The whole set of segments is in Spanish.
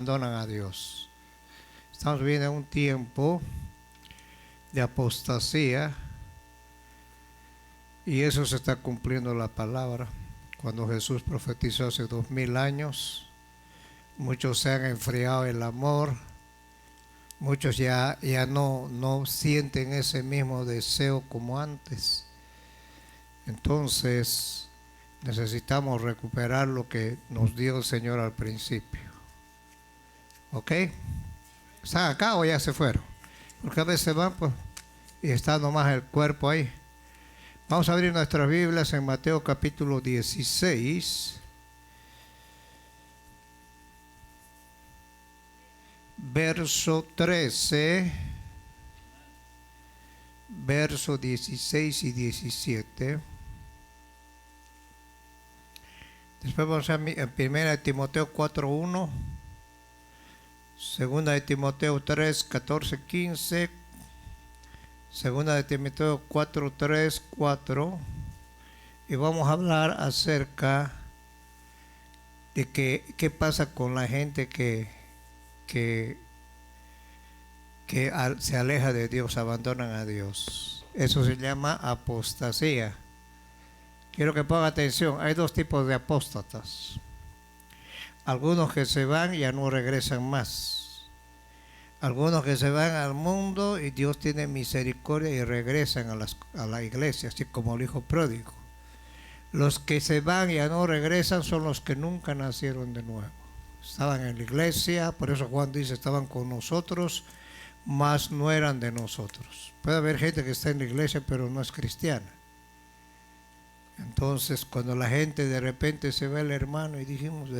abandonan a Dios. Estamos viviendo un tiempo de apostasía y eso se está cumpliendo la palabra. Cuando Jesús profetizó hace 2000 años, muchos se han enfriado el amor, muchos ya no sienten ese mismo deseo como antes. Entonces necesitamos recuperar lo que nos dio el Señor al principio. ¿Ok? ¿Están acá o ya se fueron? Porque a veces van pues, y está nomás el cuerpo ahí. Vamos a abrir nuestras Biblias en Mateo capítulo 16. Verso 13. Verso 16 y 17. Después vamos a 1 Timoteo 4:1. Segunda de Timoteo 3, 14, 15. Segunda de Timoteo 4, 3, 4. Y vamos a hablar acerca de qué pasa con la gente que se aleja de Dios, abandonan a Dios. Eso se llama apostasía. Quiero que pongan atención, hay dos tipos de apóstatas. Algunos que se van y ya no regresan más. Algunos que se van al mundo y Dios tiene misericordia y regresan a la iglesia, así como el hijo pródigo. Los que se van y ya no regresan son los que nunca nacieron de nuevo. Estaban en la iglesia, por eso Juan dice, estaban con nosotros, mas no eran de nosotros. Puede haber gente que está en la iglesia pero no es cristiana. Entonces, cuando la gente de repente se ve al hermano y dijimos,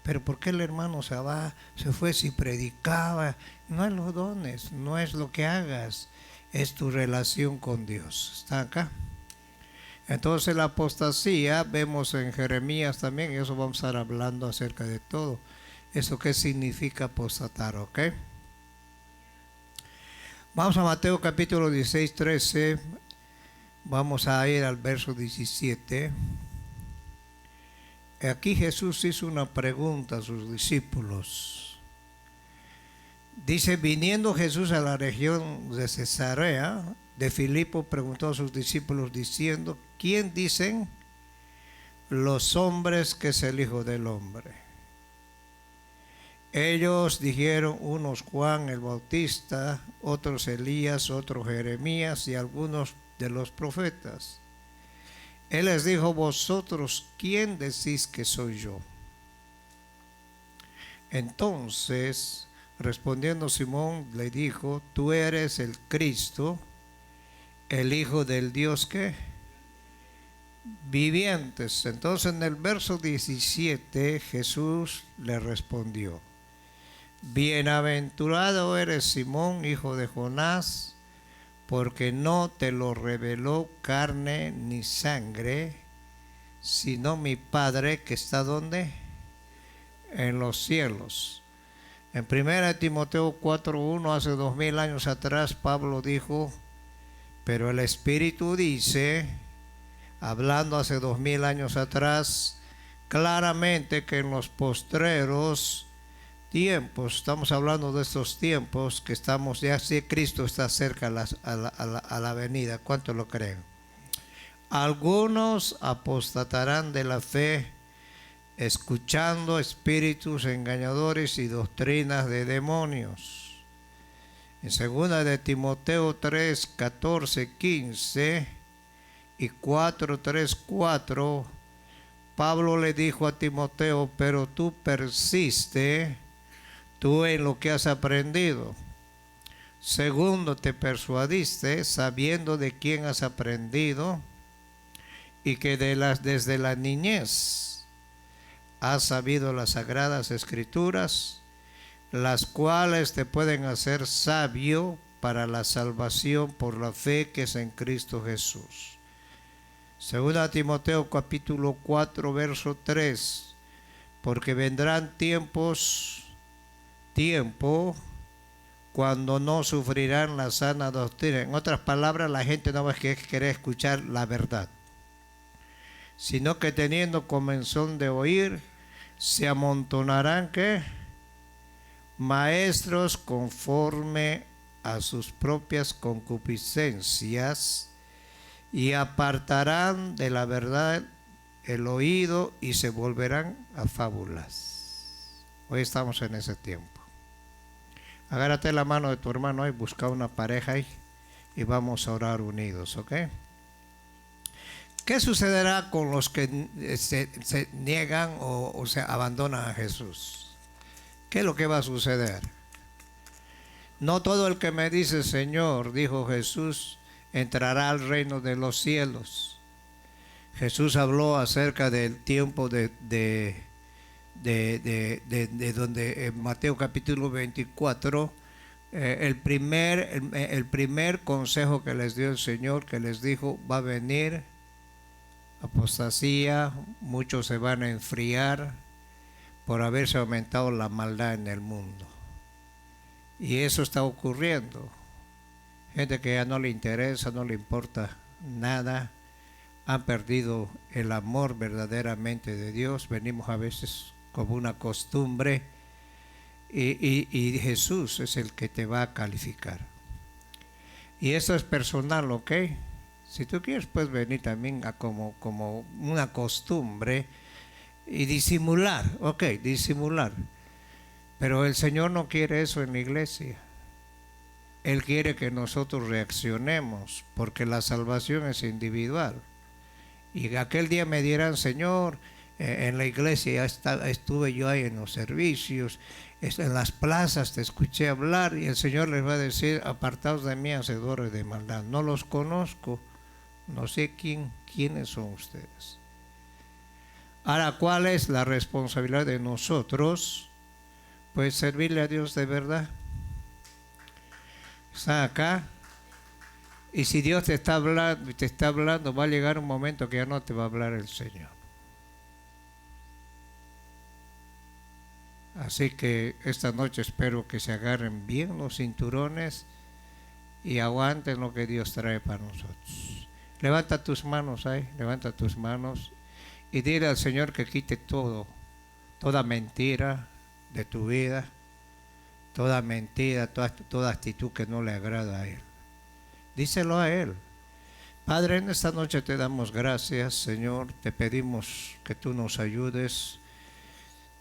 pero ¿por qué el hermano se fue si predicaba? No es los dones, no es lo que hagas, es tu relación con Dios. ¿Está acá? Entonces la apostasía, vemos en Jeremías también, y eso vamos a estar hablando acerca de todo. ¿Eso qué significa apostatar? ¿Ok? Vamos a Mateo capítulo 16, 13. Vamos a ir al verso 17. Aquí Jesús hizo una pregunta a sus discípulos. Dice, viniendo Jesús a la región de Cesarea de Filipo, preguntó a sus discípulos diciendo, ¿quién dicen los hombres que es el Hijo del Hombre? Ellos dijeron, unos Juan el Bautista, otros Elías, otros Jeremías y algunos de los profetas. Él les dijo, vosotros, ¿quién decís que soy yo? Entonces, respondiendo Simón, le dijo, tú eres el Cristo, el Hijo del Dios que vivientes. Entonces, en el verso 17, Jesús le respondió, bienaventurado eres Simón, hijo de Jonás, porque no te lo reveló carne ni sangre, sino mi Padre que está ¿dónde? En los cielos. En 1 Timoteo 4:1, hace 2000 años atrás, Pablo dijo, pero el Espíritu dice, hablando hace 2000 años atrás, claramente que en los postreros tiempos, estamos hablando de estos tiempos que estamos, ya si Cristo está cerca a la venida, ¿cuántos lo creen? Algunos apostatarán de la fe, escuchando espíritus engañadores y doctrinas de demonios. En 2 de Timoteo 3, 14, 15 y 4, 3, 4, Pablo le dijo a Timoteo, pero tú persiste tú en lo que has aprendido. Segundo, te persuadiste sabiendo de quién has aprendido y que desde la niñez has sabido las sagradas escrituras, las cuales te pueden hacer sabio para la salvación por la fe que es en Cristo Jesús. Segunda Timoteo capítulo 4 verso 3, porque vendrán tiempo cuando no sufrirán la sana doctrina. En otras palabras, la gente no va a querer escuchar la verdad, sino que teniendo comezón de oír, se amontonarán ¿qué? maestros conforme a sus propias concupiscencias, y apartarán de la verdad el oído y se volverán a fábulas. Hoy estamos en ese tiempo. Agárrate la mano de tu hermano y busca una pareja ahí y vamos a orar unidos, ¿ok? ¿Qué sucederá con los que se niegan o se abandonan a Jesús? ¿Qué es lo que va a suceder? No todo el que me dice Señor, dijo Jesús, entrará al reino de los cielos. Jesús habló acerca del tiempo de donde en Mateo capítulo 24, el primer consejo que les dio el Señor, que les dijo, va a venir apostasía, muchos se van a enfriar por haberse aumentado la maldad en el mundo. Y eso está ocurriendo. Gente que ya no le interesa, no le importa nada, han perdido el amor verdaderamente de Dios. Venimos a veces como una costumbre y Jesús es el que te va a calificar. Y eso es personal, ¿ok? Si tú quieres, puedes venir también a como una costumbre y disimular, ok, disimular. Pero el Señor no quiere eso en la iglesia. Él quiere que nosotros reaccionemos, porque la salvación es individual. Y aquel día me dirán, Señor, en la iglesia estuve yo ahí en los servicios, en las plazas te escuché hablar, y el Señor les va a decir, apartaos de mí, hacedores de maldad. No los conozco, no sé quiénes son ustedes. Ahora, ¿cuál es la responsabilidad de nosotros? Pues servirle a Dios de verdad. Está acá. Y si Dios te está hablando, va a llegar un momento que ya no te va a hablar el Señor. Así que esta noche espero que se agarren bien los cinturones y aguanten lo que Dios trae para nosotros. Levanta tus manos ahí, levanta tus manos y dile al Señor que quite toda mentira de tu vida, toda mentira, toda actitud que no le agrada a Él. Díselo a Él. Padre, en esta noche te damos gracias, Señor. Te pedimos que tú nos ayudes.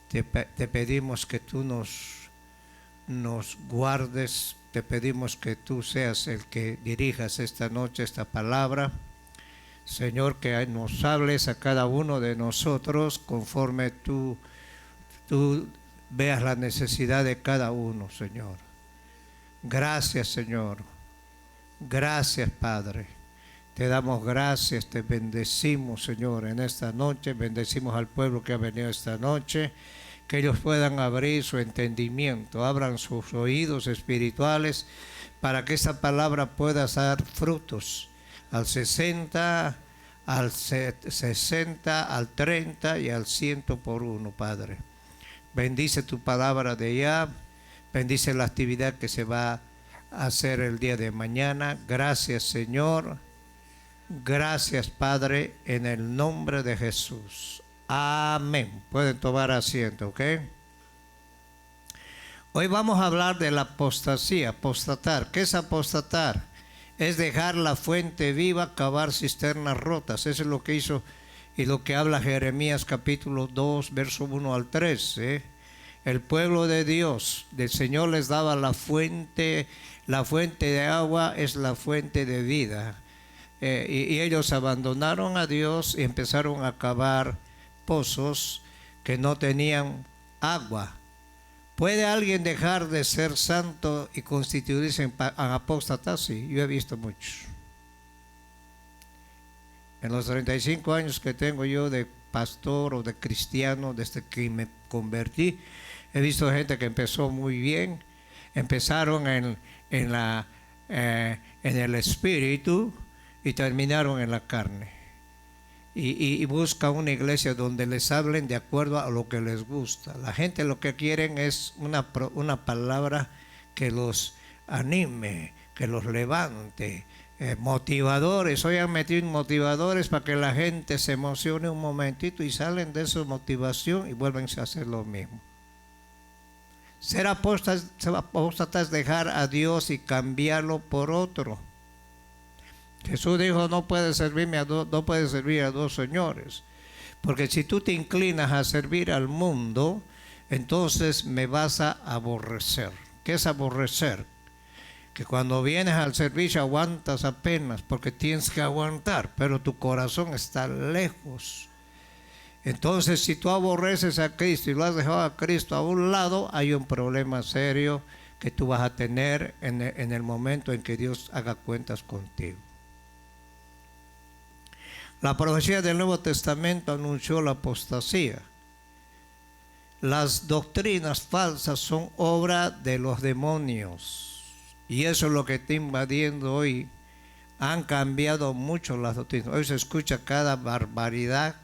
Te pedimos que tú nos guardes. Te pedimos que tú seas el que dirijas esta noche esta palabra. Señor, que nos hables a cada uno de nosotros conforme tú veas la necesidad de cada uno, Señor. Gracias, Señor. Gracias, Padre. Te damos gracias, te bendecimos, Señor, en esta noche. Bendecimos al pueblo que ha venido esta noche. Que ellos puedan abrir su entendimiento, abran sus oídos espirituales para que esta palabra pueda dar frutos al 60, al 60, al 30 y al 100 por uno, Padre. Bendice tu palabra de allá, bendice la actividad que se va a hacer el día de mañana. Gracias, Señor. Gracias, Padre, en el nombre de Jesús. Amén. Pueden tomar asiento, ¿ok? Hoy vamos a hablar de la apostasía, apostatar. ¿Qué es apostatar? Es dejar la fuente viva, cavar cisternas rotas. Eso es lo que hizo y lo que habla Jeremías capítulo 2, verso 1 al 3. El pueblo de Dios, del Señor les daba la fuente de agua es la fuente de vida. Y ellos abandonaron a Dios y empezaron a cavar pozos que no tenían agua. ¿Puede alguien dejar de ser santo y constituirse en apóstata? Sí, yo he visto muchos. En los 35 años que tengo yo de pastor o de cristiano, desde que me convertí, he visto gente que empezó muy bien, empezaron en el espíritu y terminaron en la carne. Y busca una iglesia donde les hablen de acuerdo a lo que les gusta. La gente lo que quieren es una palabra que los anime, que los levante. Motivadores, hoy han metido motivadores para que la gente se emocione un momentito y salen de su motivación y vuelven a hacer lo mismo. Ser apóstata es dejar a Dios y cambiarlo por otro. Jesús dijo, no puedes servir a dos señores. Porque si tú te inclinas a servir al mundo, entonces me vas a aborrecer. ¿Qué es aborrecer? Que cuando vienes al servicio aguantas apenas porque tienes que aguantar, pero tu corazón está lejos. Entonces, si tú aborreces a Cristo y lo has dejado a Cristo a un lado, hay un problema serio que tú vas a tener en el momento en que Dios haga cuentas contigo. La profecía del Nuevo Testamento anunció la apostasía. Las doctrinas falsas son obra de los demonios. Y eso es lo que está invadiendo hoy. Han cambiado mucho las doctrinas. Hoy se escucha cada barbaridad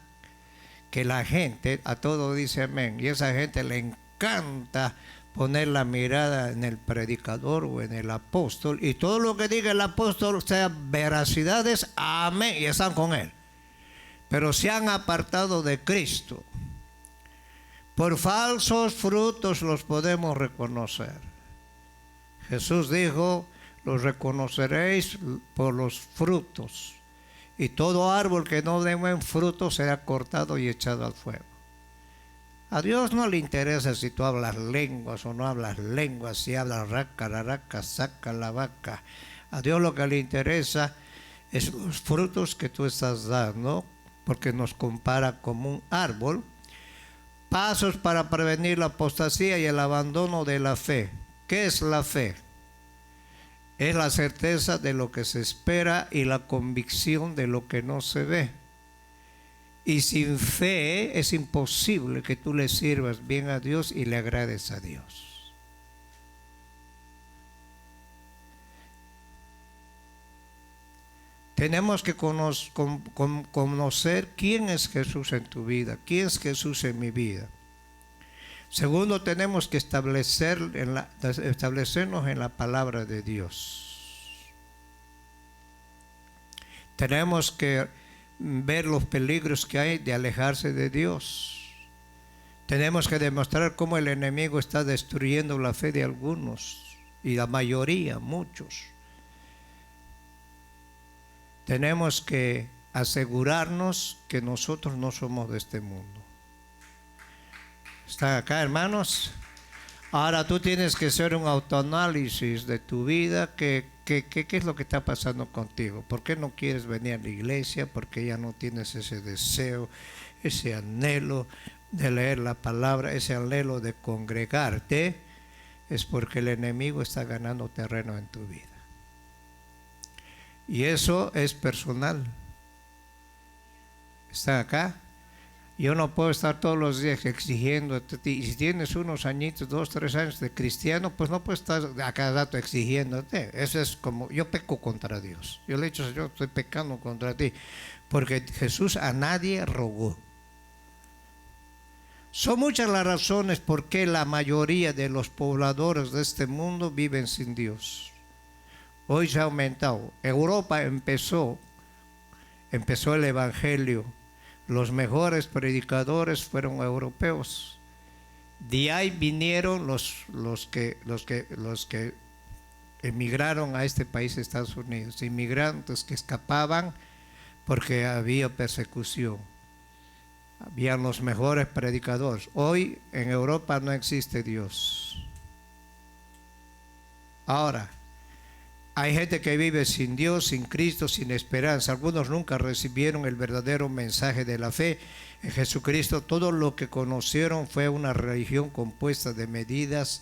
que la gente, a todo dice amén. Y a esa gente le encanta poner la mirada en el predicador o en el apóstol. Y todo lo que diga el apóstol sea veracidades, amén. Y están con él. Pero se han apartado de Cristo. Por falsos frutos los podemos reconocer. Jesús dijo, los reconoceréis por los frutos. Y todo árbol que no dé buen fruto será cortado y echado al fuego. A Dios no le interesa si tú hablas lenguas o no hablas lenguas, si hablas raca, la raca, saca la vaca. A Dios lo que le interesa es los frutos que tú estás dando, porque nos compara como un árbol. Pasos para prevenir la apostasía y el abandono de la fe. ¿Qué es la fe? Es la certeza de lo que se espera y la convicción de lo que no se ve. Y sin fe es imposible que tú le sirvas bien a Dios y le agrades a Dios. Tenemos que conocer quién es Jesús en tu vida, quién es Jesús en mi vida. Segundo, tenemos que establecernos en la palabra de Dios. Tenemos que ver los peligros que hay de alejarse de Dios. Tenemos que demostrar cómo el enemigo está destruyendo la fe de algunos, y la mayoría, muchos. Tenemos que asegurarnos que nosotros no somos de este mundo. ¿Están acá, hermanos? Ahora tú tienes que hacer un autoanálisis de tu vida. ¿Qué es lo que está pasando contigo? ¿Por qué no quieres venir a la iglesia? ¿Por qué ya no tienes ese deseo, ese anhelo de leer la palabra, ese anhelo de congregarte? Es porque el enemigo está ganando terreno en tu vida. Y eso es personal. ¿Están acá? Yo no puedo estar todos los días exigiendo. Y si tienes unos añitos, 2, 3 años de cristiano, pues no puedes estar a cada rato exigiéndote. Eso es como, yo peco contra Dios. Yo le he dicho, Señor, estoy pecando contra ti. Porque Jesús a nadie rogó. Son muchas las razones por qué la mayoría de los pobladores de este mundo viven sin Dios. Hoy se ha aumentado. Europa empezó el evangelio. Los mejores predicadores fueron europeos. De ahí vinieron los que emigraron a este país, Estados Unidos, inmigrantes que escapaban porque había persecución. Habían los mejores predicadores. Hoy en Europa no existe Dios. Ahora, hay gente que vive sin Dios, sin Cristo, sin esperanza. Algunos nunca recibieron el verdadero mensaje de la fe en Jesucristo. Todo lo que conocieron fue una religión compuesta de medias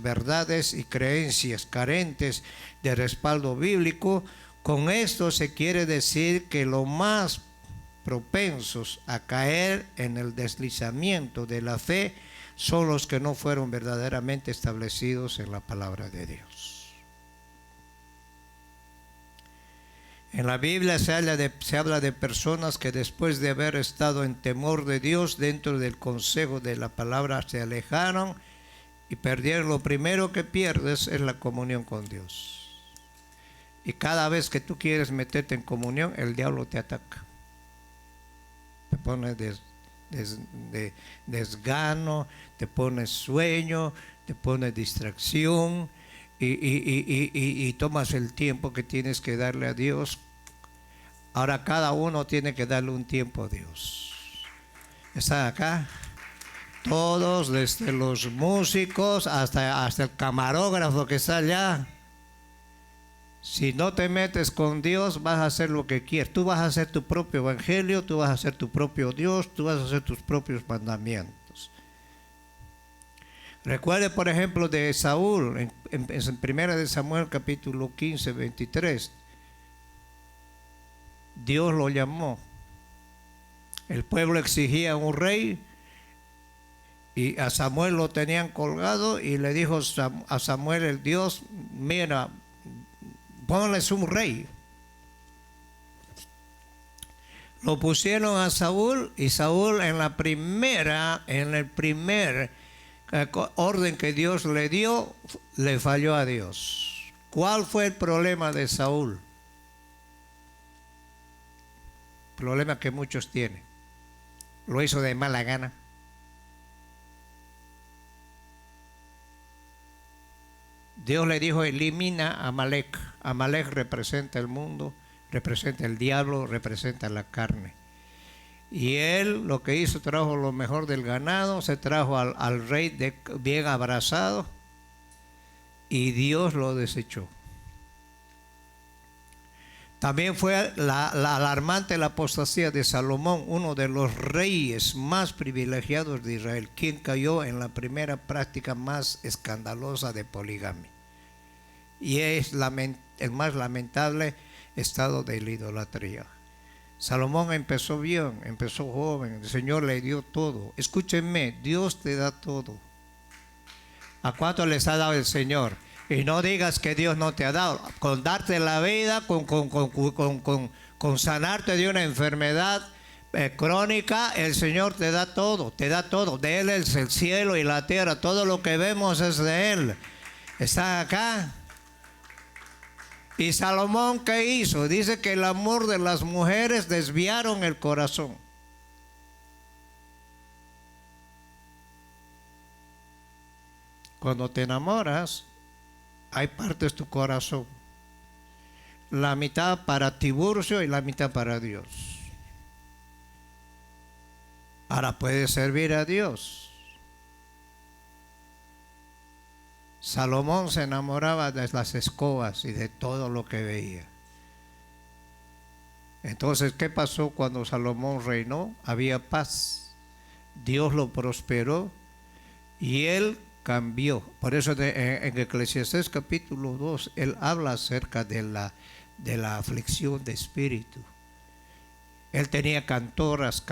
verdades y creencias carentes de respaldo bíblico. Con esto se quiere decir que los más propensos a caer en el deslizamiento de la fe son los que no fueron verdaderamente establecidos en la palabra de Dios. En la Biblia se habla de personas que después de haber estado en temor de Dios dentro del consejo de la palabra se alejaron y perdieron. Lo primero que pierdes es la comunión con Dios. Y cada vez que tú quieres meterte en comunión, el diablo te ataca. Te pone desgano, te pone sueño, te pone distracción y tomas el tiempo que tienes que darle a Dios. Ahora cada uno tiene que darle un tiempo a Dios. ¿Están acá? Todos, desde los músicos hasta el camarógrafo que está allá. Si no te metes con Dios, vas a hacer lo que quieres. Tú vas a hacer tu propio evangelio, tú vas a hacer tu propio Dios, tú vas a hacer tus propios mandamientos. Recuerde, por ejemplo, de Saúl, en 1 de Samuel, capítulo 15, 23. Dios lo llamó. El pueblo exigía un rey y a Samuel lo tenían colgado y le dijo a Samuel el Dios, mira, ponles un rey. Lo pusieron a Saúl y Saúl en el primer orden que Dios le dio, le falló a Dios. ¿Cuál fue el problema de Saúl? Problema que muchos tienen. Lo hizo de mala gana. Dios le dijo, elimina a Amalek. Amalek representa el mundo, representa el diablo, representa la carne. Y él lo que hizo, trajo lo mejor del ganado, se trajo al rey bien abrazado y Dios lo desechó. También fue la alarmante la apostasía de Salomón, uno de los reyes más privilegiados de Israel, quien cayó en la primera práctica más escandalosa de poligamia. Y es el más lamentable estado de la idolatría. Salomón empezó bien, empezó joven, el Señor le dio todo. Escúchenme, Dios te da todo. ¿A cuánto les ha dado el Señor? Y no digas que Dios no te ha dado. Con darte la vida, con sanarte de una enfermedad crónica, el Señor te da todo, te da todo. De Él es el cielo y la tierra, todo lo que vemos es de Él. ¿Están acá? ¿Y Salomón qué hizo? Dice que el amor de las mujeres desviaron el corazón. Cuando te enamoras, hay partes de tu corazón. La mitad para Tiburcio y la mitad para Dios. Ahora puedes servir a Dios. Salomón se enamoraba de las escobas y de todo lo que veía. Entonces, ¿qué pasó cuando Salomón reinó? Había paz. Dios lo prosperó y él cambió. Por eso en Eclesiastés capítulo 2, él habla acerca de la aflicción de espíritu. Él tenía cantores,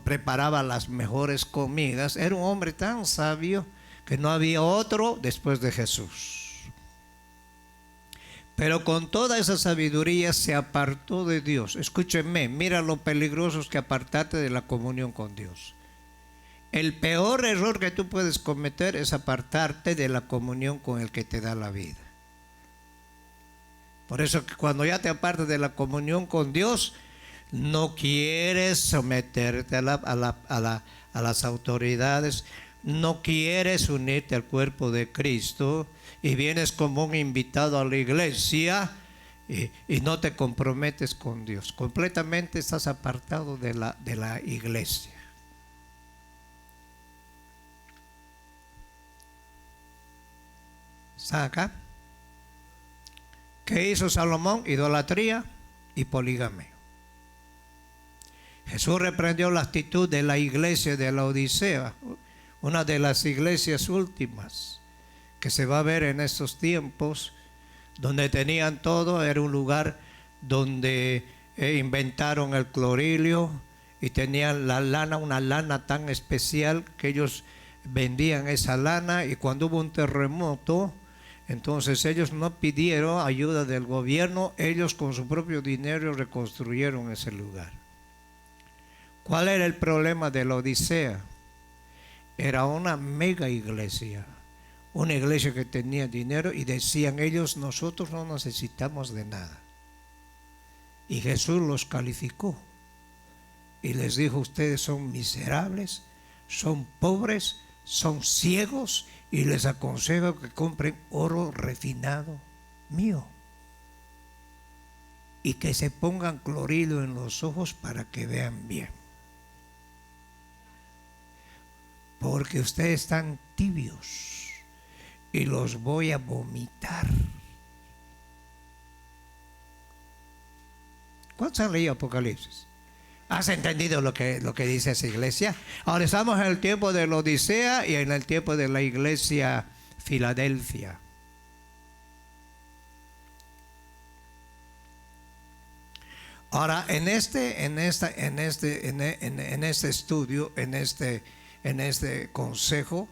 preparaba las mejores comidas. Era un hombre tan sabio que no había otro después de Jesús. Pero con toda esa sabiduría se apartó de Dios. Escúchenme, mira lo peligroso es que apartarte de la comunión con Dios. El peor error que tú puedes cometer es apartarte de la comunión con el que te da la vida. Por eso que cuando ya te apartas de la comunión con Dios, no quieres someterte a las autoridades, no quieres unirte al cuerpo de Cristo y vienes como un invitado a la iglesia y no te comprometes con Dios. Completamente estás apartado de la iglesia. ¿Están acá? ¿Qué hizo Salomón? Idolatría y poligamia. Jesús reprendió la actitud de la iglesia de la Odisea, una de las iglesias últimas que se va a ver en estos tiempos, donde tenían todo. Era un lugar donde inventaron el clorilio y tenían la lana, una lana tan especial que ellos vendían esa lana, y cuando hubo un terremoto, entonces ellos no pidieron ayuda del gobierno, ellos con su propio dinero reconstruyeron ese lugar. ¿Cuál era el problema de la Odisea? Era una mega iglesia, una iglesia que tenía dinero, y decían ellos, nosotros no necesitamos de nada. Y Jesús los calificó. y les dijo: ustedes son miserables, son pobres, son ciegos, y les aconsejo que compren oro refinado mío y que se pongan clorilo en los ojos para que vean bien, porque ustedes están tibios y los voy a vomitar. ¿Cuántos han leído Apocalipsis? ¿Has entendido lo que dice esa iglesia? Ahora estamos en el tiempo de la Odisea y en el tiempo de la iglesia Filadelfia. Ahora, en este estudio, en este consejo,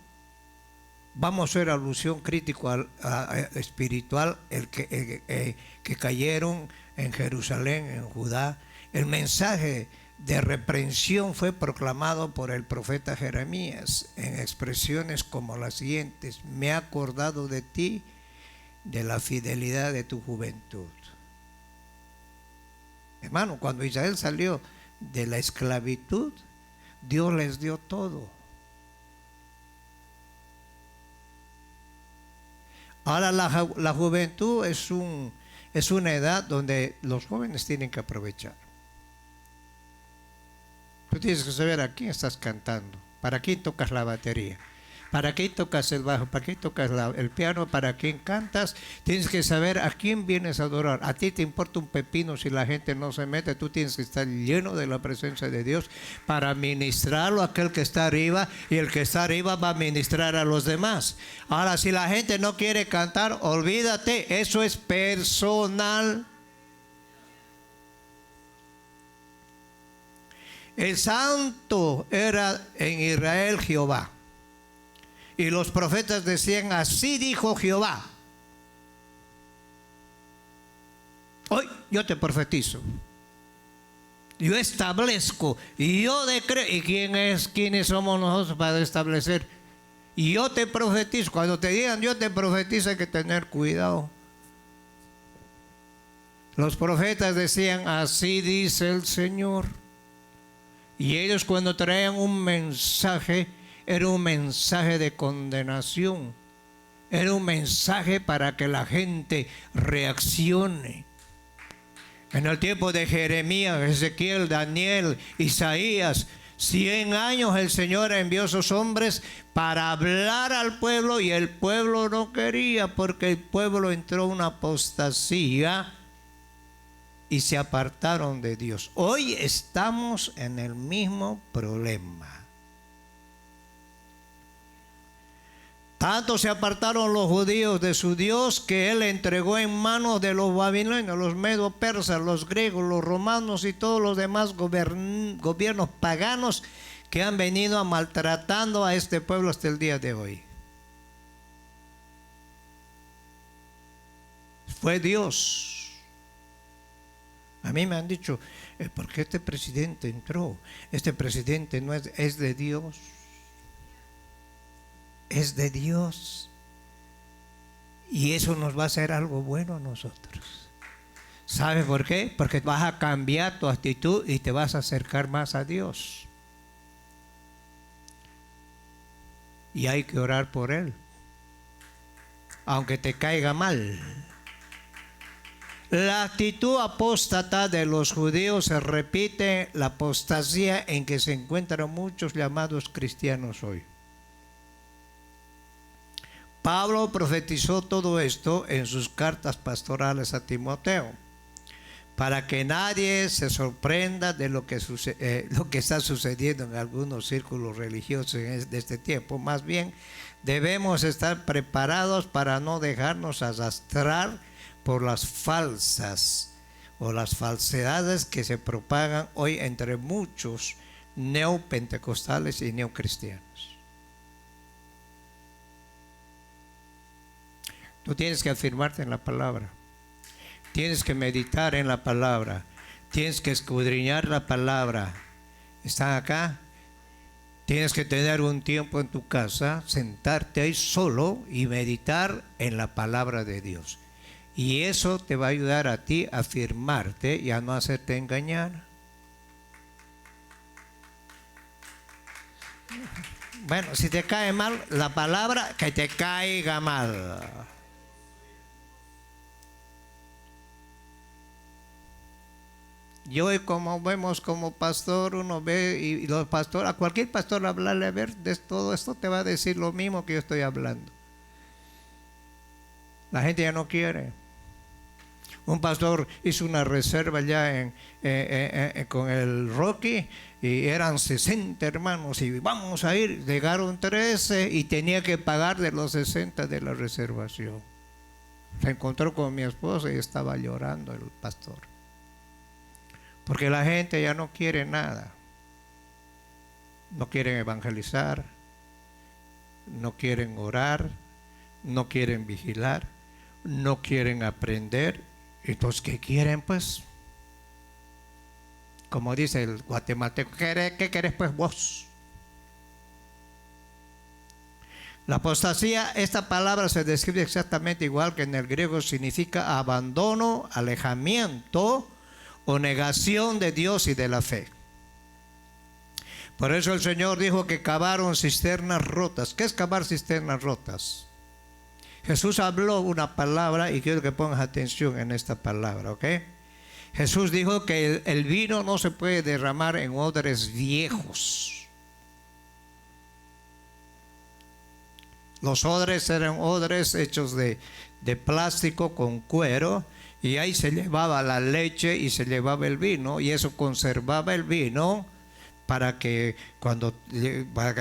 vamos a hacer alusión crítica espiritual, que cayeron en Jerusalén, en Judá. El mensaje de reprensión fue proclamado por el profeta Jeremías en expresiones como las siguientes: me he acordado de ti, de la fidelidad de tu juventud. Hermano, cuando Israel salió de la esclavitud, Dios les dio todo. Ahora la juventud es una edad donde los jóvenes tienen que aprovechar. Tú tienes que saber a quién estás cantando, para quién tocas la batería, para quién tocas el bajo, para quién tocas el piano, para quién cantas. Tienes que saber a quién vienes a adorar. A ti te importa un pepino si la gente no se mete. Tú tienes que estar lleno de la presencia de Dios para ministrarlo a aquel que está arriba, y el que está arriba va a ministrar a los demás. Ahora, si la gente no quiere cantar, olvídate, eso es personal. El santo era en Israel Jehová, y los profetas decían: así dijo Jehová. Hoy yo te profetizo, yo establezco, y yo decreo. ¿Y quiénes somos nosotros para establecer? Y yo te profetizo. Cuando te digan yo te profetizo, hay que tener cuidado. Los profetas decían: así dice el Señor. Y ellos, cuando traían un mensaje, era un mensaje de condenación, era un mensaje para que la gente reaccione. En el tiempo de Jeremías, Ezequiel, Daniel, Isaías, 100 años el Señor envió a sus hombres para hablar al pueblo, y el pueblo no quería, porque el pueblo entró en una apostasía y se apartaron de Dios. Hoy estamos en el mismo problema. Tanto se apartaron los judíos de su Dios, que Él entregó en manos de los babilonios, los medo persas, los griegos, los romanos y todos los demás gobiernos paganos que han venido maltratando a este pueblo hasta el día de hoy. Fue Dios. A mí me han dicho: ¿por qué este presidente entró? Este presidente no es de Dios. Es de Dios. Y eso nos va a hacer algo bueno a nosotros. ¿Sabe por qué? Porque vas a cambiar tu actitud y te vas a acercar más a Dios. Y hay que orar por Él, aunque te caiga mal. La actitud apóstata de los judíos se repite, la apostasía en que se encuentran muchos llamados cristianos hoy. Pablo profetizó todo esto en sus cartas pastorales a Timoteo, para que nadie se sorprenda de lo que está sucediendo en algunos círculos religiosos de este tiempo. Más bien, debemos estar preparados para no dejarnos arrastrar por las falsas o las falsedades que se propagan hoy entre muchos neopentecostales y neocristianos. Tú tienes que afirmarte en la palabra, tienes que meditar en la palabra, tienes que escudriñar la palabra. ¿Están acá? Tienes que tener un tiempo en tu casa, sentarte ahí solo y meditar en la palabra de Dios. Y eso te va a ayudar a ti a afirmarte y a no hacerte engañar. Bueno, si te cae mal la palabra, que te caiga mal. Yo, como vemos como pastor, uno ve y los pastores, a cualquier pastor hablarle, a ver, de todo esto te va a decir lo mismo que yo estoy hablando. La gente ya no quiere. Un pastor hizo una reserva ya con el Rocky y eran 60 hermanos y vamos a ir. Llegaron 13 y tenía que pagar de los 60 de la reservación. Se encontró con mi esposa y estaba llorando el pastor. Porque la gente ya no quiere nada. No quieren evangelizar, no quieren orar, no quieren vigilar, no quieren aprender. Entonces, ¿qué quieren pues? Como dice el guatemalteco, ¿qué querés pues vos? La apostasía, esta palabra se describe exactamente igual que en el griego, significa abandono, alejamiento o negación de Dios y de la fe. Por eso el Señor dijo que cavaron cisternas rotas. ¿Qué es cavar cisternas rotas? Jesús habló una palabra y quiero que pongas atención en esta palabra, ¿ok? Jesús dijo que el vino no se puede derramar en odres viejos. Los odres eran odres hechos de plástico con cuero y ahí se llevaba la leche y se llevaba el vino y eso conservaba el vino para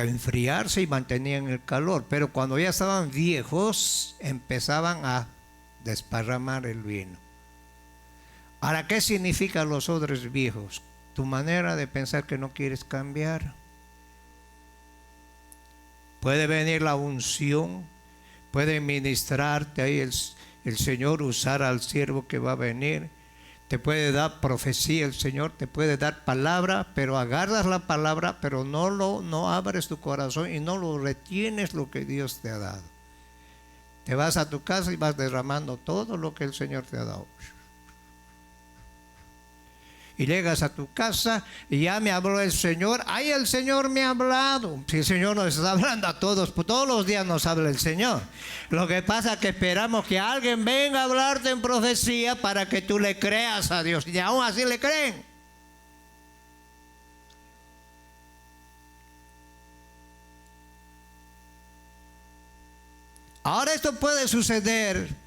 enfriarse y mantenían el calor. Pero cuando ya estaban viejos, empezaban a desparramar el vino. Ahora, ¿qué significan los odres viejos? Tu manera de pensar que no quieres cambiar. Puede venir la unción, puede ministrarte ahí el Señor, usar al siervo que va a venir. Te puede dar profecía el Señor, te puede dar palabra, pero agarras la palabra, pero no abres tu corazón y no lo retienes lo que Dios te ha dado. Te vas a tu casa y vas derramando todo lo que el Señor te ha dado. Y llegas a tu casa y ya me habló el Señor. ¡Ay, el Señor me ha hablado! Si el Señor nos está hablando a todos, pues todos los días nos habla el Señor. Lo que pasa es que esperamos que alguien venga a hablarte en profecía para que tú le creas a Dios. Y aún así le creen. Ahora esto puede suceder.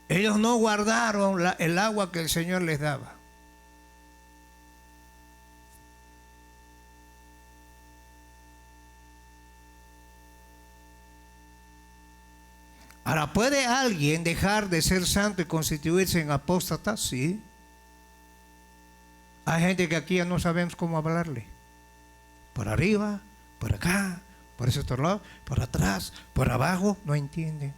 Ellos no guardaron el agua que el Señor les daba. Ahora, ¿puede alguien dejar de ser santo y constituirse en apóstata? Sí. Hay gente que aquí ya no sabemos cómo hablarle. Por arriba, por acá, por ese otro lado, por atrás, por abajo, no entienden.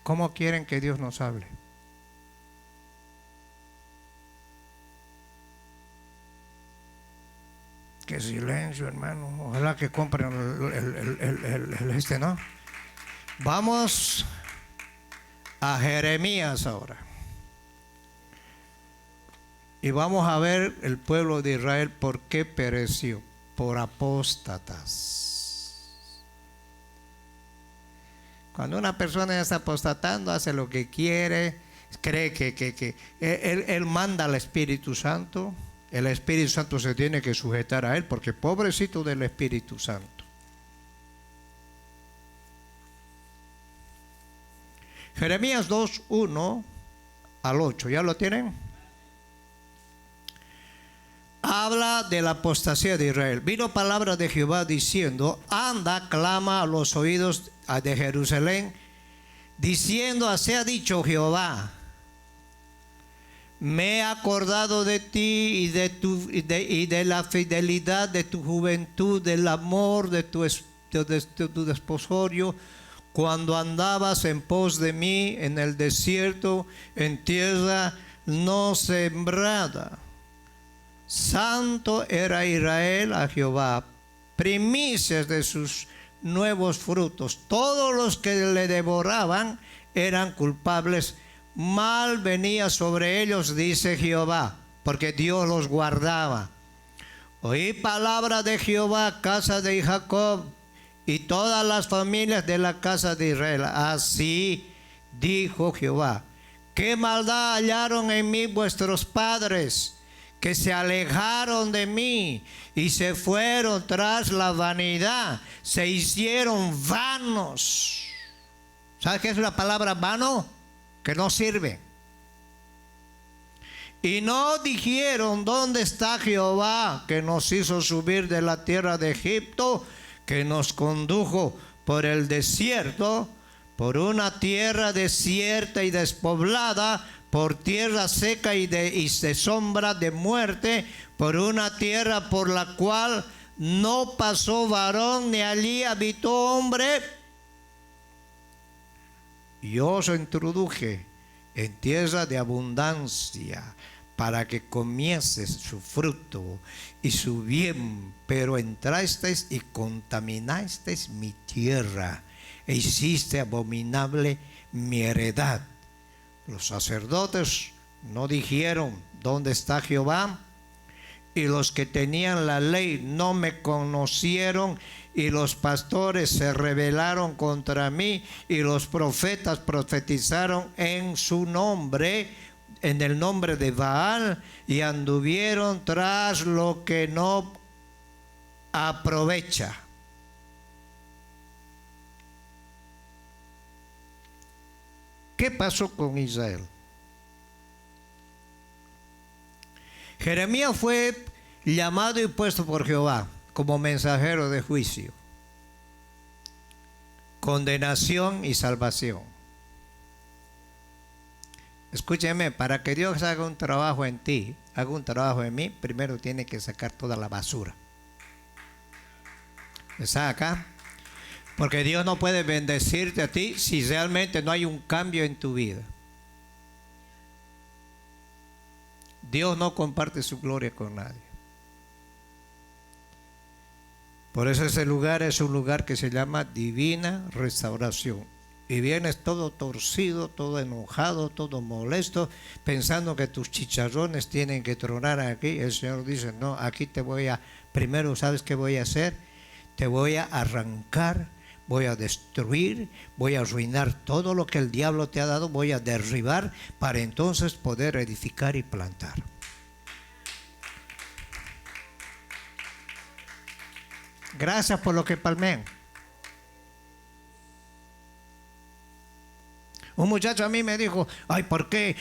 ¿Cómo quieren que Dios nos hable? Qué silencio, hermano. Ojalá que compren el ¿no? Vamos a Jeremías ahora. Y vamos a ver el pueblo de Israel por qué pereció. Por apóstatas. Cuando una persona ya está apostatando, hace lo que quiere, cree que él manda al Espíritu Santo, el Espíritu Santo se tiene que sujetar a él, porque pobrecito del Espíritu Santo. Jeremías 2, 1 al 8, ¿ya lo tienen? Habla de la apostasía de Israel. Vino palabra de Jehová diciendo: anda, clama a los oídos de Jerusalén, diciendo: así ha dicho Jehová, me he acordado de ti y de la fidelidad de tu juventud, del amor de tu desposorio, cuando andabas en pos de mí en el desierto, en tierra no sembrada. Santo era Israel a Jehová, primicias de sus nuevos frutos. Todos los que le devoraban eran culpables. Mal venía sobre ellos, dice Jehová, porque Dios los guardaba. Oí palabra de Jehová, casa de Jacob, y todas las familias de la casa de Israel. Así dijo Jehová: ¿qué maldad hallaron en mí vuestros padres, que se alejaron de mí y se fueron tras la vanidad? Se hicieron vanos. ¿Sabes qué es la palabra vano? Que no sirve. Y no dijeron: ¿dónde está Jehová, que nos hizo subir de la tierra de Egipto, que nos condujo por el desierto, por una tierra desierta y despoblada, por tierra seca y de sombra de muerte, por una tierra por la cual no pasó varón, ni allí habitó hombre? Yo os introduje en tierra de abundancia, para que comieses su fruto y su bien, pero entrasteis y contaminasteis mi tierra, e hiciste abominable mi heredad. Los sacerdotes no dijeron: ¿dónde está Jehová? Y los que tenían la ley no me conocieron, y los pastores se rebelaron contra mí, y los profetas profetizaron en su nombre, en el nombre de Baal, y anduvieron tras lo que no aprovecha. ¿Qué pasó con Israel? Jeremías fue llamado y puesto por Jehová como mensajero de juicio, condenación y salvación. Escúcheme, para que Dios haga un trabajo en ti, haga un trabajo en mí, primero tiene que sacar toda la basura. ¿Está acá? Porque Dios no puede bendecirte a ti si realmente no hay un cambio en tu vida. Dios no comparte su gloria con nadie. Por eso ese lugar es un lugar que se llama divina restauración. Y vienes todo torcido, todo enojado, todo molesto, pensando que tus chicharrones tienen que tronar aquí. El Señor dice: no, aquí te voy a, primero, ¿sabes qué voy a hacer? Te voy a arrancar, voy a destruir, voy a arruinar todo lo que el diablo te ha dado, voy a derribar para entonces poder edificar y plantar. Gracias por lo que palmean. Un muchacho a mí me dijo: ay, ¿por qué?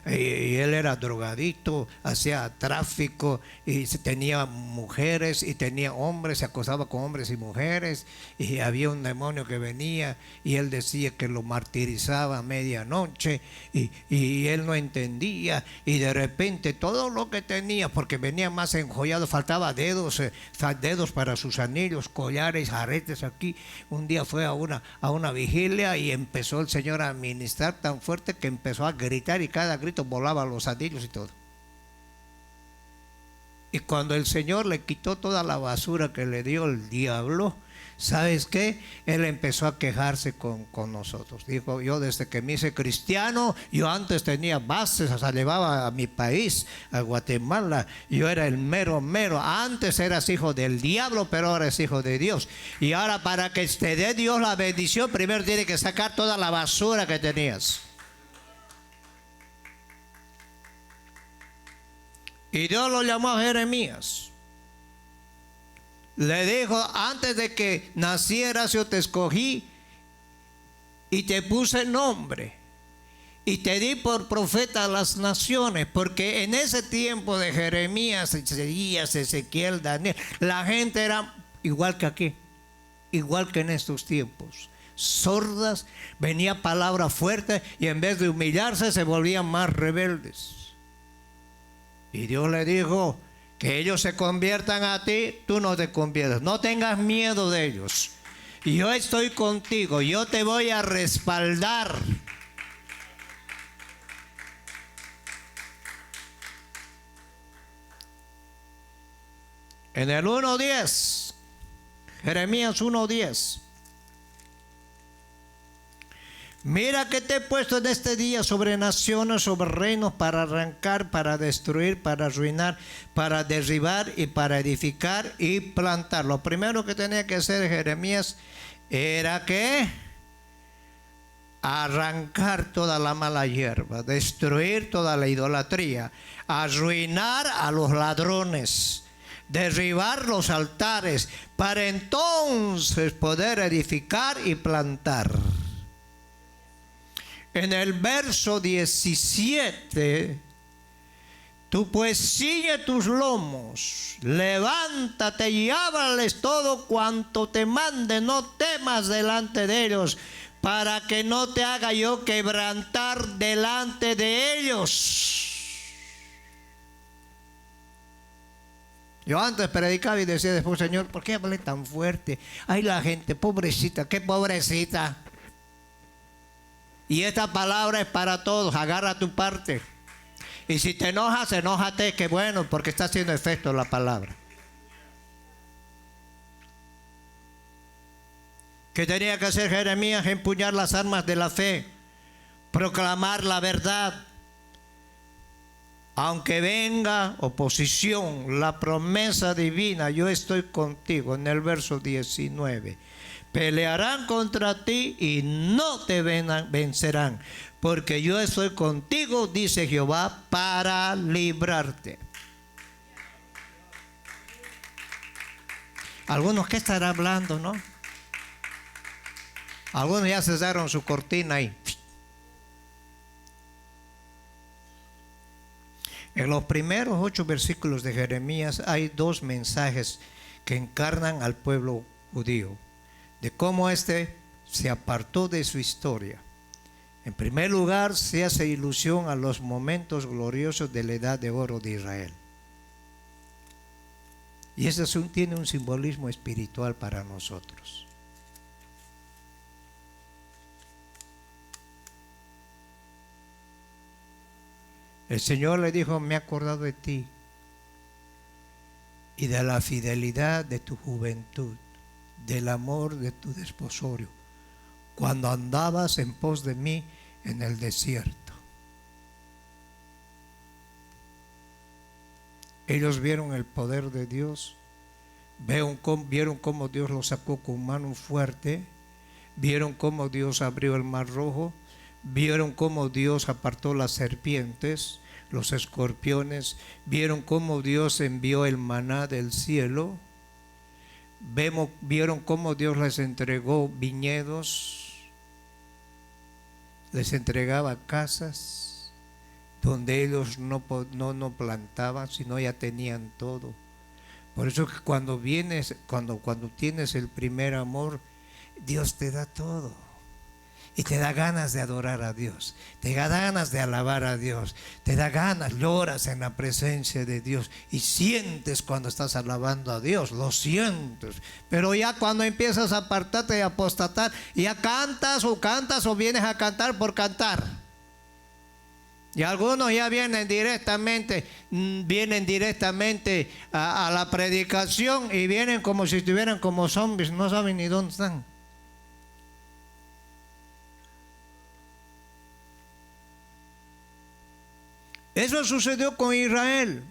Y él era drogadicto, hacía tráfico, y tenía mujeres y tenía hombres, se acostaba con hombres y mujeres, y había un demonio que venía y él decía que lo martirizaba a medianoche, y él no entendía, y de repente todo lo que tenía, porque venía más enjollado, faltaba dedos para sus anillos, collares, aretes aquí. Un día fue a una vigilia y empezó el Señor a ministrar tan fuerte que empezó a gritar, y cada grito volaba los anillos y todo. Y cuando el Señor le quitó toda la basura que le dio el diablo, ¿sabes qué? Él empezó a quejarse con nosotros. Dijo: yo desde que me hice cristiano, yo antes tenía bases, o sea, llevaba a mi país, a Guatemala, yo era el mero, antes eras hijo del diablo, pero ahora es hijo de Dios. Y ahora, para que te dé Dios la bendición, primero tiene que sacar toda la basura que tenías. Y Dios lo llamó a Jeremías. Le dijo: antes de que nacieras yo te escogí y te puse nombre y te di por profeta a las naciones. Porque en ese tiempo de Jeremías, Isaías, Ezequiel, Daniel, la gente era igual que aquí, igual que en estos tiempos, sordas. Venía palabra fuerte y en vez de humillarse se volvían más rebeldes. Y Dios le dijo: que ellos se conviertan a ti, tú no te conviertas, no tengas miedo de ellos. Yo estoy contigo, yo te voy a respaldar. En el 1:10, Jeremías 1:10, Mira que te he puesto en este día sobre naciones, sobre reinos, para arrancar, para destruir, para arruinar, para derribar y para edificar y plantar. Lo primero que tenía que hacer Jeremías era que arrancar toda la mala hierba, destruir toda la idolatría, arruinar a los ladrones, derribar los altares, para entonces poder edificar y plantar. En el verso 17, tú pues ciñe tus lomos, levántate y háblales todo cuanto te mande, no temas delante de ellos, para que no te haga yo quebrantar delante de ellos. Yo antes predicaba y decía después, Señor, ¿por qué hablé tan fuerte? Ay, la gente, pobrecita, qué pobrecita. Y esta palabra es para todos, agarra tu parte. Y si te enojas, enójate, qué bueno, porque está haciendo efecto la palabra. ¿Qué tenía que hacer Jeremías? Empuñar las armas de la fe, proclamar la verdad. Aunque venga oposición, la promesa divina, yo estoy contigo, en el verso 19. Pelearán contra ti y no te vencerán, porque yo estoy contigo, dice Jehová, para librarte. Algunos, ¿qué estará hablando, no? Algunos ya cesaron su cortina ahí. En los primeros 8 versículos de Jeremías hay 2 mensajes que encarnan al pueblo judío, de cómo éste se apartó de su historia. En primer lugar, se hace ilusión a los momentos gloriosos de la edad de oro de Israel. Y eso tiene un simbolismo espiritual para nosotros. El Señor le dijo, me he acordado de ti y de la fidelidad de tu juventud, del amor de tu desposorio, cuando andabas en pos de mí en el desierto. Ellos vieron el poder de Dios, vieron cómo Dios los sacó con mano fuerte, vieron cómo Dios abrió el mar rojo, vieron cómo Dios apartó las serpientes, los escorpiones, vieron cómo Dios envió el maná del cielo, vieron cómo Dios les entregó viñedos, les entregaba casas donde ellos no plantaban, sino ya tenían todo. Por eso que cuando tienes el primer amor, Dios te da todo. Y te da ganas de adorar a Dios, te da ganas de alabar a Dios, te da ganas, lloras en la presencia de Dios y sientes cuando estás alabando a Dios, lo sientes. Pero ya cuando empiezas a apartarte y a apostatar, ya cantas o vienes a cantar por cantar. Y algunos ya vienen directamente a la predicación y vienen como si estuvieran como zombies, no saben ni dónde están. Eso sucedió con Israel.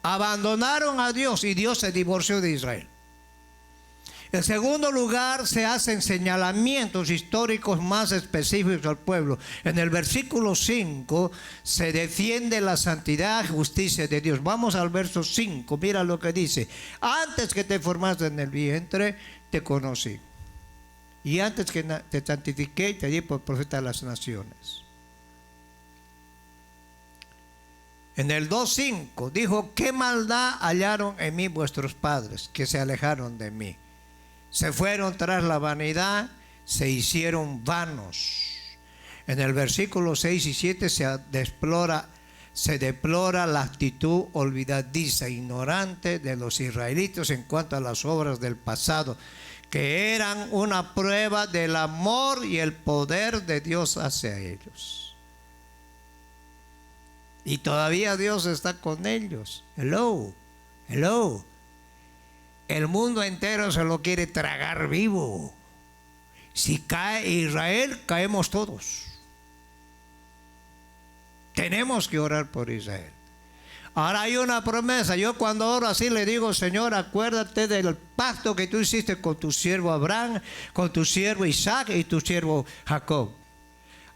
Abandonaron a Dios y Dios se divorció de Israel. En segundo lugar, se hacen señalamientos históricos más específicos al pueblo. En el versículo 5 se defiende la santidad y justicia de Dios. Vamos al verso 5, mira lo que dice. Antes que te formaste en el vientre, te conocí. Y antes que te santifiqué, te di por profeta de las naciones. En el 2.5 dijo, ¿qué maldad hallaron en mí vuestros padres, que se alejaron de mí? Se fueron tras la vanidad, se hicieron vanos. En el versículo 6 y 7 se deplora la actitud olvidadiza, ignorante de los israelitas en cuanto a las obras del pasado, que eran una prueba del amor y el poder de Dios hacia ellos. Y todavía Dios está con ellos. Hello. El mundo entero se lo quiere tragar vivo. Si cae Israel, caemos todos. Tenemos que orar por Israel. Ahora hay una promesa. Yo cuando oro así le digo, Señor, acuérdate del pacto que tú hiciste con tu siervo Abraham, con tu siervo Isaac y tu siervo Jacob.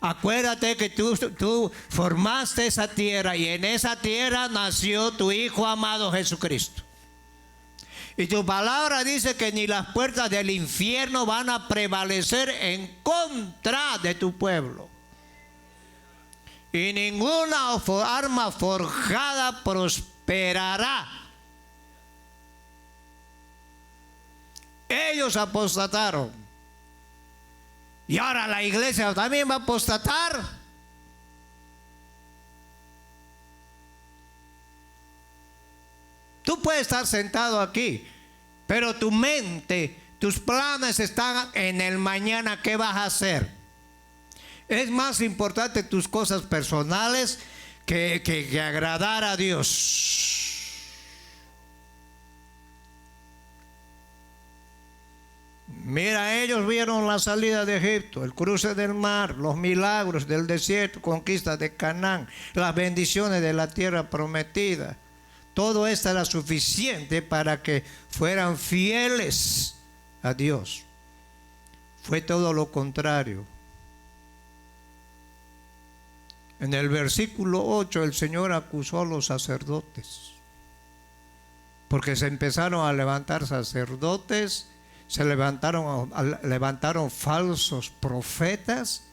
Acuérdate que tú formaste esa tierra y en esa tierra nació tu Hijo amado Jesucristo. Y tu palabra dice que ni las puertas del infierno van a prevalecer en contra de tu pueblo. Y ninguna arma forjada prosperará. Ellos apostataron. Y ahora la iglesia también va a apostatar. Tú puedes estar sentado aquí, pero tu mente, tus planes están en el mañana. ¿Qué vas a hacer? Es más importante tus cosas personales que agradar a Dios. Mira, ellos vieron la salida de Egipto, el cruce del mar, los milagros del desierto, conquista de Canaán, las bendiciones de la tierra prometida. Todo esto era suficiente para que fueran fieles a Dios. Fue todo lo contrario. En el versículo 8 el Señor acusó a los sacerdotes, porque se empezaron a levantar sacerdotes, se levantaron falsos profetas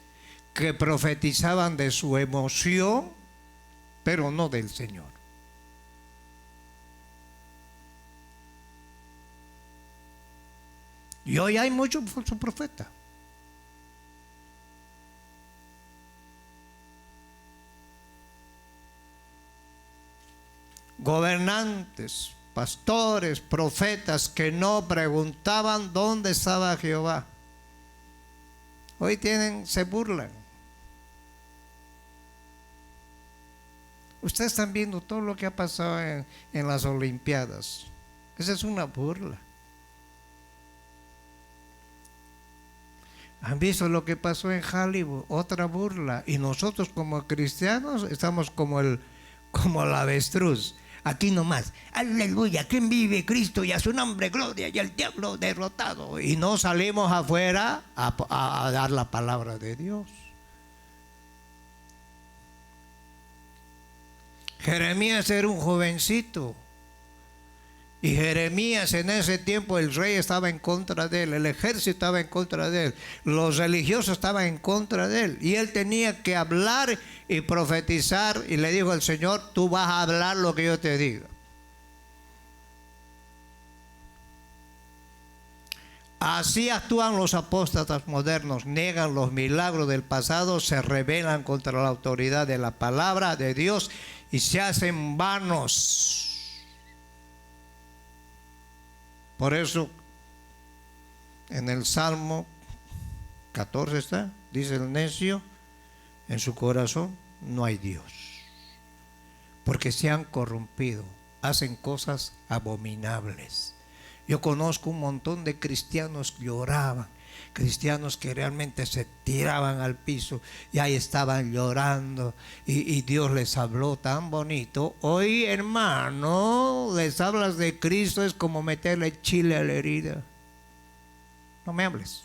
que profetizaban de su emoción, pero no del Señor. Y hoy hay muchos falsos profetas. Gobernantes, pastores, profetas que no preguntaban dónde estaba Jehová. Hoy se burlan. Ustedes están viendo todo lo que ha pasado en las Olimpiadas. Esa es una burla. ¿Han visto lo que pasó en Hollywood? Otra burla. Y nosotros como cristianos estamos como el avestruz. Aquí nomás, aleluya, ¿quién vive? Cristo y a su nombre gloria y el diablo derrotado. Y no salimos afuera a dar la palabra de Dios. Jeremías era un jovencito. Y Jeremías en ese tiempo el rey estaba en contra de él, el ejército estaba en contra de él, los religiosos estaban en contra de él. Y él tenía que hablar y profetizar y le dijo al Señor, tú vas a hablar lo que yo te diga. Así actúan los apóstatas modernos, niegan los milagros del pasado, se rebelan contra la autoridad de la palabra de Dios y se hacen vanos. Por eso, en el Salmo 14 está, dice el necio, en su corazón no hay Dios, porque se han corrompido, hacen cosas abominables. Yo conozco un montón de cristianos que lloraban, cristianos que realmente se tiraban al piso y ahí estaban llorando y Dios les habló tan bonito. Hoy, hermano, les hablas de Cristo, es como meterle chile a la herida. No me hables.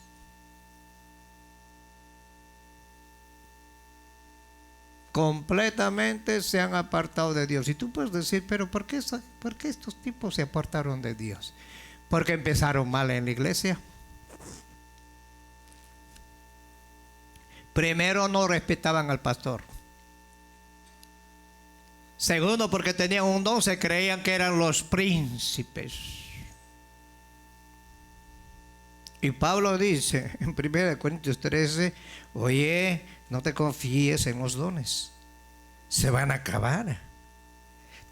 Completamente se han apartado de Dios. Y tú puedes decir, pero ¿por qué estos tipos se apartaron de Dios? Porque empezaron mal en la iglesia. Primero, no respetaban al pastor. Segundo, porque tenían un don, se creían que eran los príncipes. Y Pablo dice en 1 Corintios 13, oye, no te confíes en los dones, se van a acabar.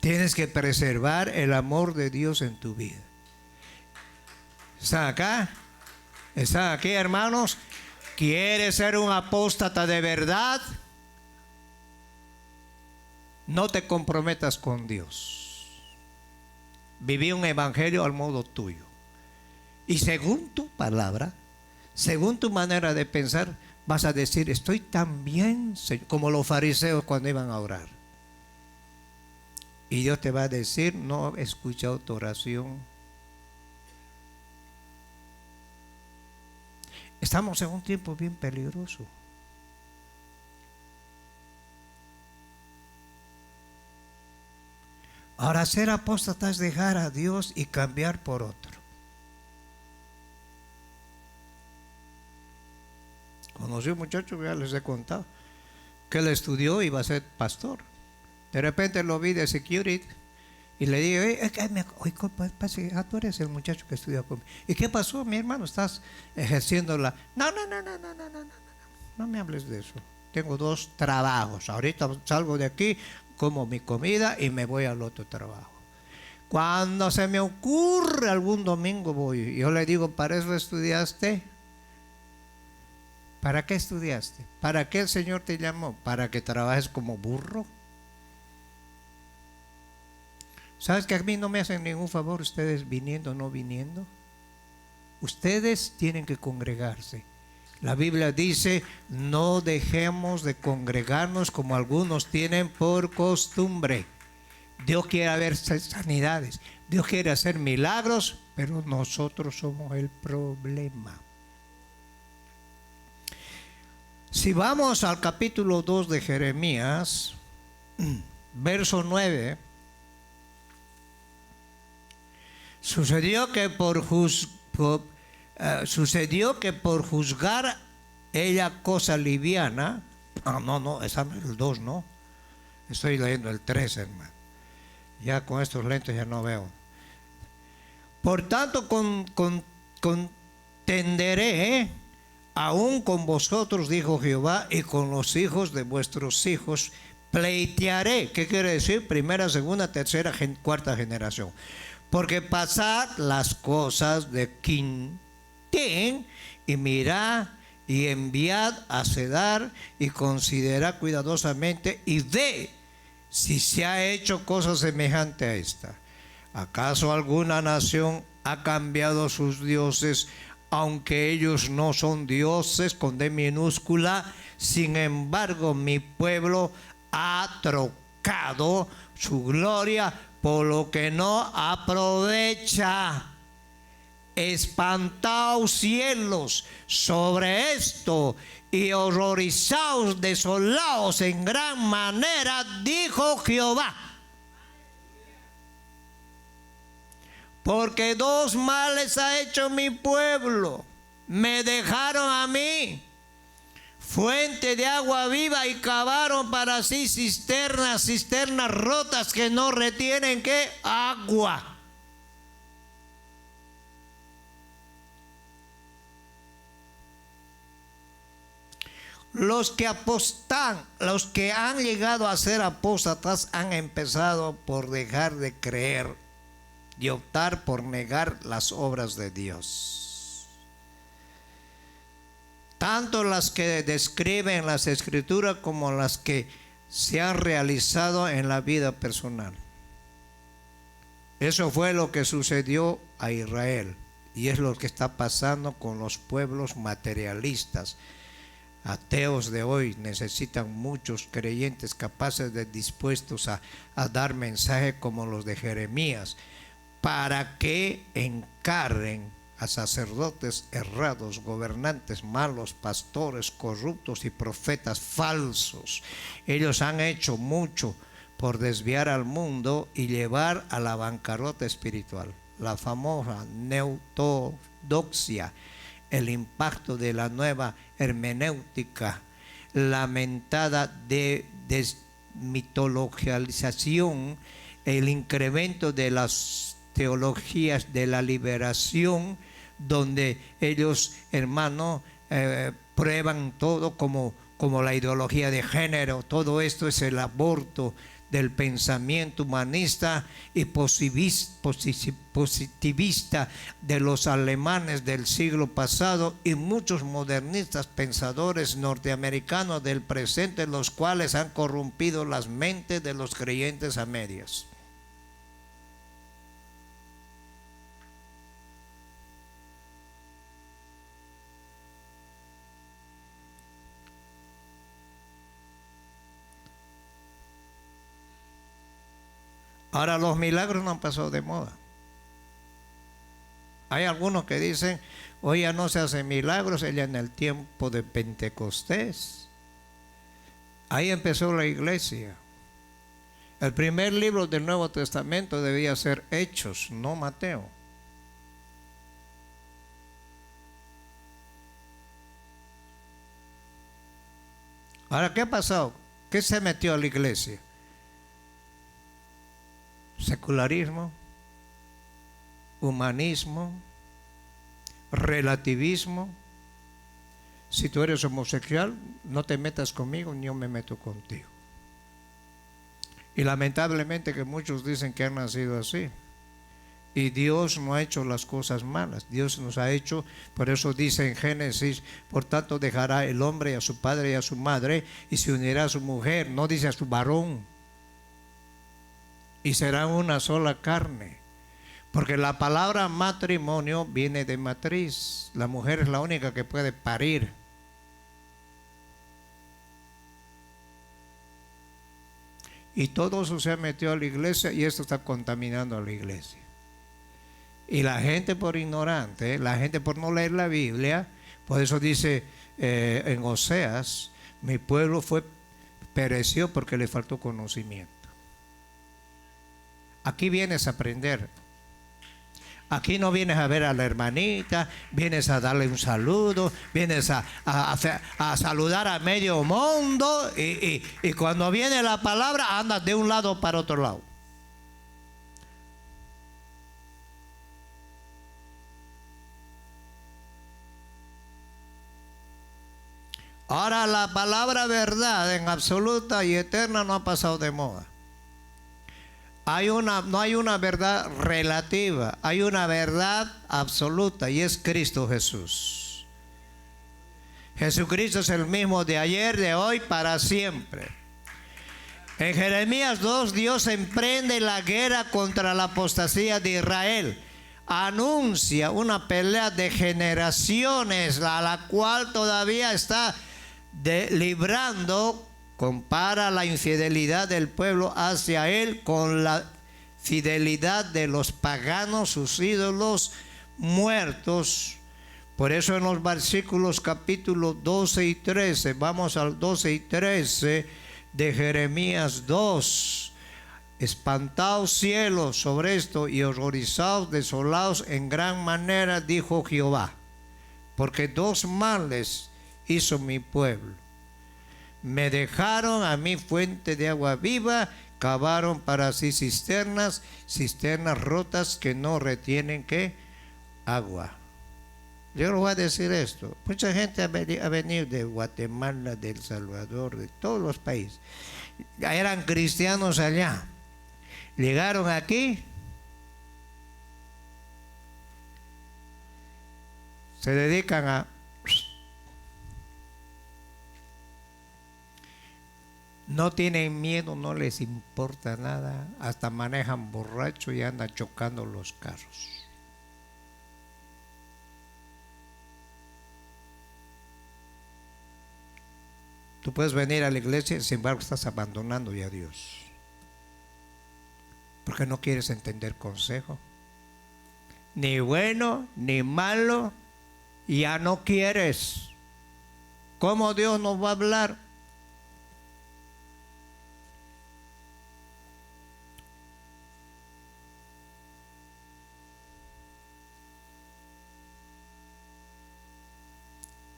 Tienes que preservar el amor de Dios en tu vida. ¿Están acá? ¿Están aquí, hermanos? ¿Quieres ser un apóstata de verdad? No te comprometas con Dios. Viví un evangelio al modo tuyo. Y según tu palabra, según tu manera de pensar, vas a decir, estoy tan bien, como los fariseos cuando iban a orar. Y Dios te va a decir, no he escuchado tu oración. Estamos en un tiempo bien peligroso. Ahora, ser apóstata es dejar a Dios y cambiar por otro. Conocí un muchacho que ya les he contado, que él estudió y iba a ser pastor. De repente lo vi de security y le dije, tú eres el muchacho que estudió conmigo. ¿Y qué pasó, mi hermano? ¿Estás ejerciendo la...? No, no me hables de eso. Tengo 2 trabajos. Ahorita salgo de aquí, como mi comida y me voy al otro trabajo. Cuando se me ocurre algún domingo voy. Yo le digo, ¿para eso estudiaste? ¿Para qué estudiaste? ¿Para qué el Señor te llamó? ¿Para que trabajes como burro? ¿Sabes que a mí no me hacen ningún favor ustedes viniendo o no viniendo? Ustedes tienen que congregarse. La Biblia dice, no dejemos de congregarnos como algunos tienen por costumbre. Dios quiere ver sanidades, Dios quiere hacer milagros, pero nosotros somos el problema. Si vamos al capítulo 2 de Jeremías, verso 9, sucedió que por juzgar ella cosa liviana, esa no es el 2, no, estoy leyendo el 3, hermano, ya con estos lentes ya no veo. Por tanto contenderé aún con vosotros, dijo Jehová, y con los hijos de vuestros hijos pleitearé. ¿Qué quiere decir? Primera, segunda, tercera, cuarta generación. Porque pasad las cosas de Quintín y mirad y enviad a Cedar y considerad cuidadosamente y ve si se ha hecho cosa semejante a esta. ¿Acaso alguna nación ha cambiado sus dioses, aunque ellos no son dioses con D minúscula? Sin embargo, mi pueblo ha trocado su gloria por lo que no aprovecha. Espantaos cielos sobre esto y horrorizaos, desolaos en gran manera, dijo Jehová. Porque 2 males ha hecho mi pueblo. Me dejaron a mí fuente de agua viva y cavaron para sí cisternas rotas que no retienen ¿qué? Agua. Los que han llegado a ser apóstatas han empezado por dejar de creer y optar por negar las obras de Dios. Tanto las que describen las Escrituras como las que se han realizado en la vida personal. Eso fue lo que sucedió a Israel y es lo que está pasando con los pueblos materialistas. Ateos de hoy necesitan muchos creyentes capaces de dispuestos a dar mensajes como los de Jeremías, para que encarren a sacerdotes errados, gobernantes malos, pastores corruptos y profetas falsos. Ellos han hecho mucho por desviar al mundo y llevar a la bancarrota espiritual. La famosa neoortodoxia, el impacto de la nueva hermenéutica, lamentada de desmitologización, el incremento de las teologías de la liberación, donde ellos, hermano, prueban todo como la ideología de género. Todo esto es el aborto del pensamiento humanista y positivista de los alemanes del siglo pasado y muchos modernistas pensadores norteamericanos del presente, los cuales han corrompido las mentes de los creyentes a medias. Ahora los milagros no han pasado de moda. Hay algunos que dicen, hoy ya no se hacen milagros, ella en el tiempo de Pentecostés. Ahí empezó la iglesia. El primer libro del Nuevo Testamento debía ser Hechos, no Mateo. Ahora, ¿qué ha pasado? ¿Qué se metió a la iglesia? Secularismo, humanismo, relativismo. Si tú eres homosexual, no te metas conmigo, ni yo me meto contigo. Y lamentablemente que muchos dicen que han nacido así. Y Dios no ha hecho las cosas malas. Dios nos ha hecho, por eso dice en Génesis, por tanto dejará el hombre a su padre y a su madre y se unirá a su mujer, no dice a su varón. Y serán una sola carne. Porque la palabra matrimonio viene de matriz. La mujer es la única que puede parir. Y todo eso se ha metido a la iglesia y esto está contaminando a la iglesia. Y la gente por ignorante, la gente por no leer la Biblia, por eso dice en Oseas, mi pueblo pereció porque le faltó conocimiento. Aquí vienes a aprender. Aquí no vienes a ver a la hermanita, vienes a darle un saludo, vienes a saludar a medio mundo y cuando viene la palabra andas de un lado para otro lado. Ahora la palabra verdad en absoluta y eterna no ha pasado de moda. No hay una verdad relativa, hay una verdad absoluta y es Cristo Jesús. Jesucristo es el mismo de ayer, de hoy, para siempre. En Jeremías 2, Dios emprende la guerra contra la apostasía de Israel. Anuncia una pelea de generaciones a la cual todavía está librando. Compara la infidelidad del pueblo hacia él con la fidelidad de los paganos, sus ídolos muertos. Por eso en los versículos capítulos 12 y 13, vamos al 12 y 13 de Jeremías 2. Espantaos cielos sobre esto y horrorizaos, desolados en gran manera, dijo Jehová, porque dos males hizo mi pueblo. Me dejaron a mí fuente de agua viva, cavaron para sí cisternas rotas que no retienen ¿qué? Agua. Yo les voy a decir esto. Mucha gente ha venido de Guatemala, de El Salvador, de todos los países. Ya eran cristianos allá. Llegaron aquí. Se dedican a... No tienen miedo, no les importa nada, hasta manejan borracho y andan chocando los carros. Tú puedes venir a la iglesia, sin embargo estás abandonando ya a Dios. Porque no quieres entender consejo. Ni bueno, ni malo, ya no quieres. ¿Cómo Dios nos va a hablar?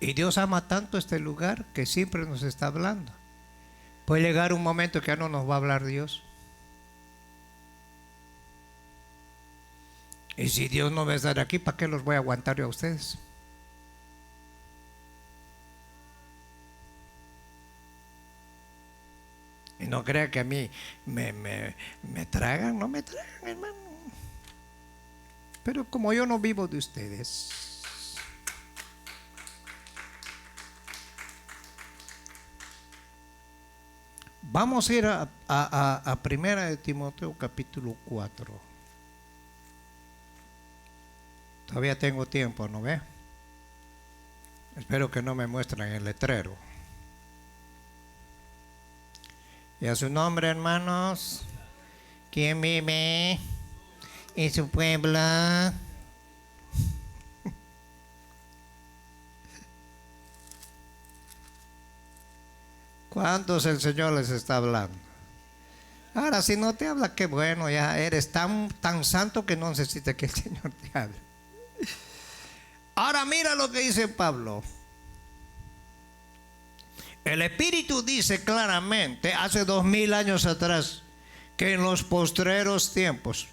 Y Dios ama tanto este lugar que siempre nos está hablando. Puede llegar un momento que ya no nos va a hablar Dios. Y si Dios no va a estar aquí, ¿para qué los voy a aguantar yo a ustedes? Y no crea que a mí me tragan, no me tragan, hermano. Pero como yo no vivo de ustedes, vamos a ir a Primera de Timoteo capítulo 4. Todavía tengo tiempo, ¿no ve? Espero que no me muestren el letrero. Y a su nombre, hermanos. ¿Quién vive en su pueblo? ¿Cuántos el Señor les está hablando? Ahora, si no te habla, qué bueno, ya eres tan santo que no necesitas que el Señor te hable. Ahora mira lo que dice Pablo. El Espíritu dice claramente, hace 2000 años atrás, que en los postreros tiempos,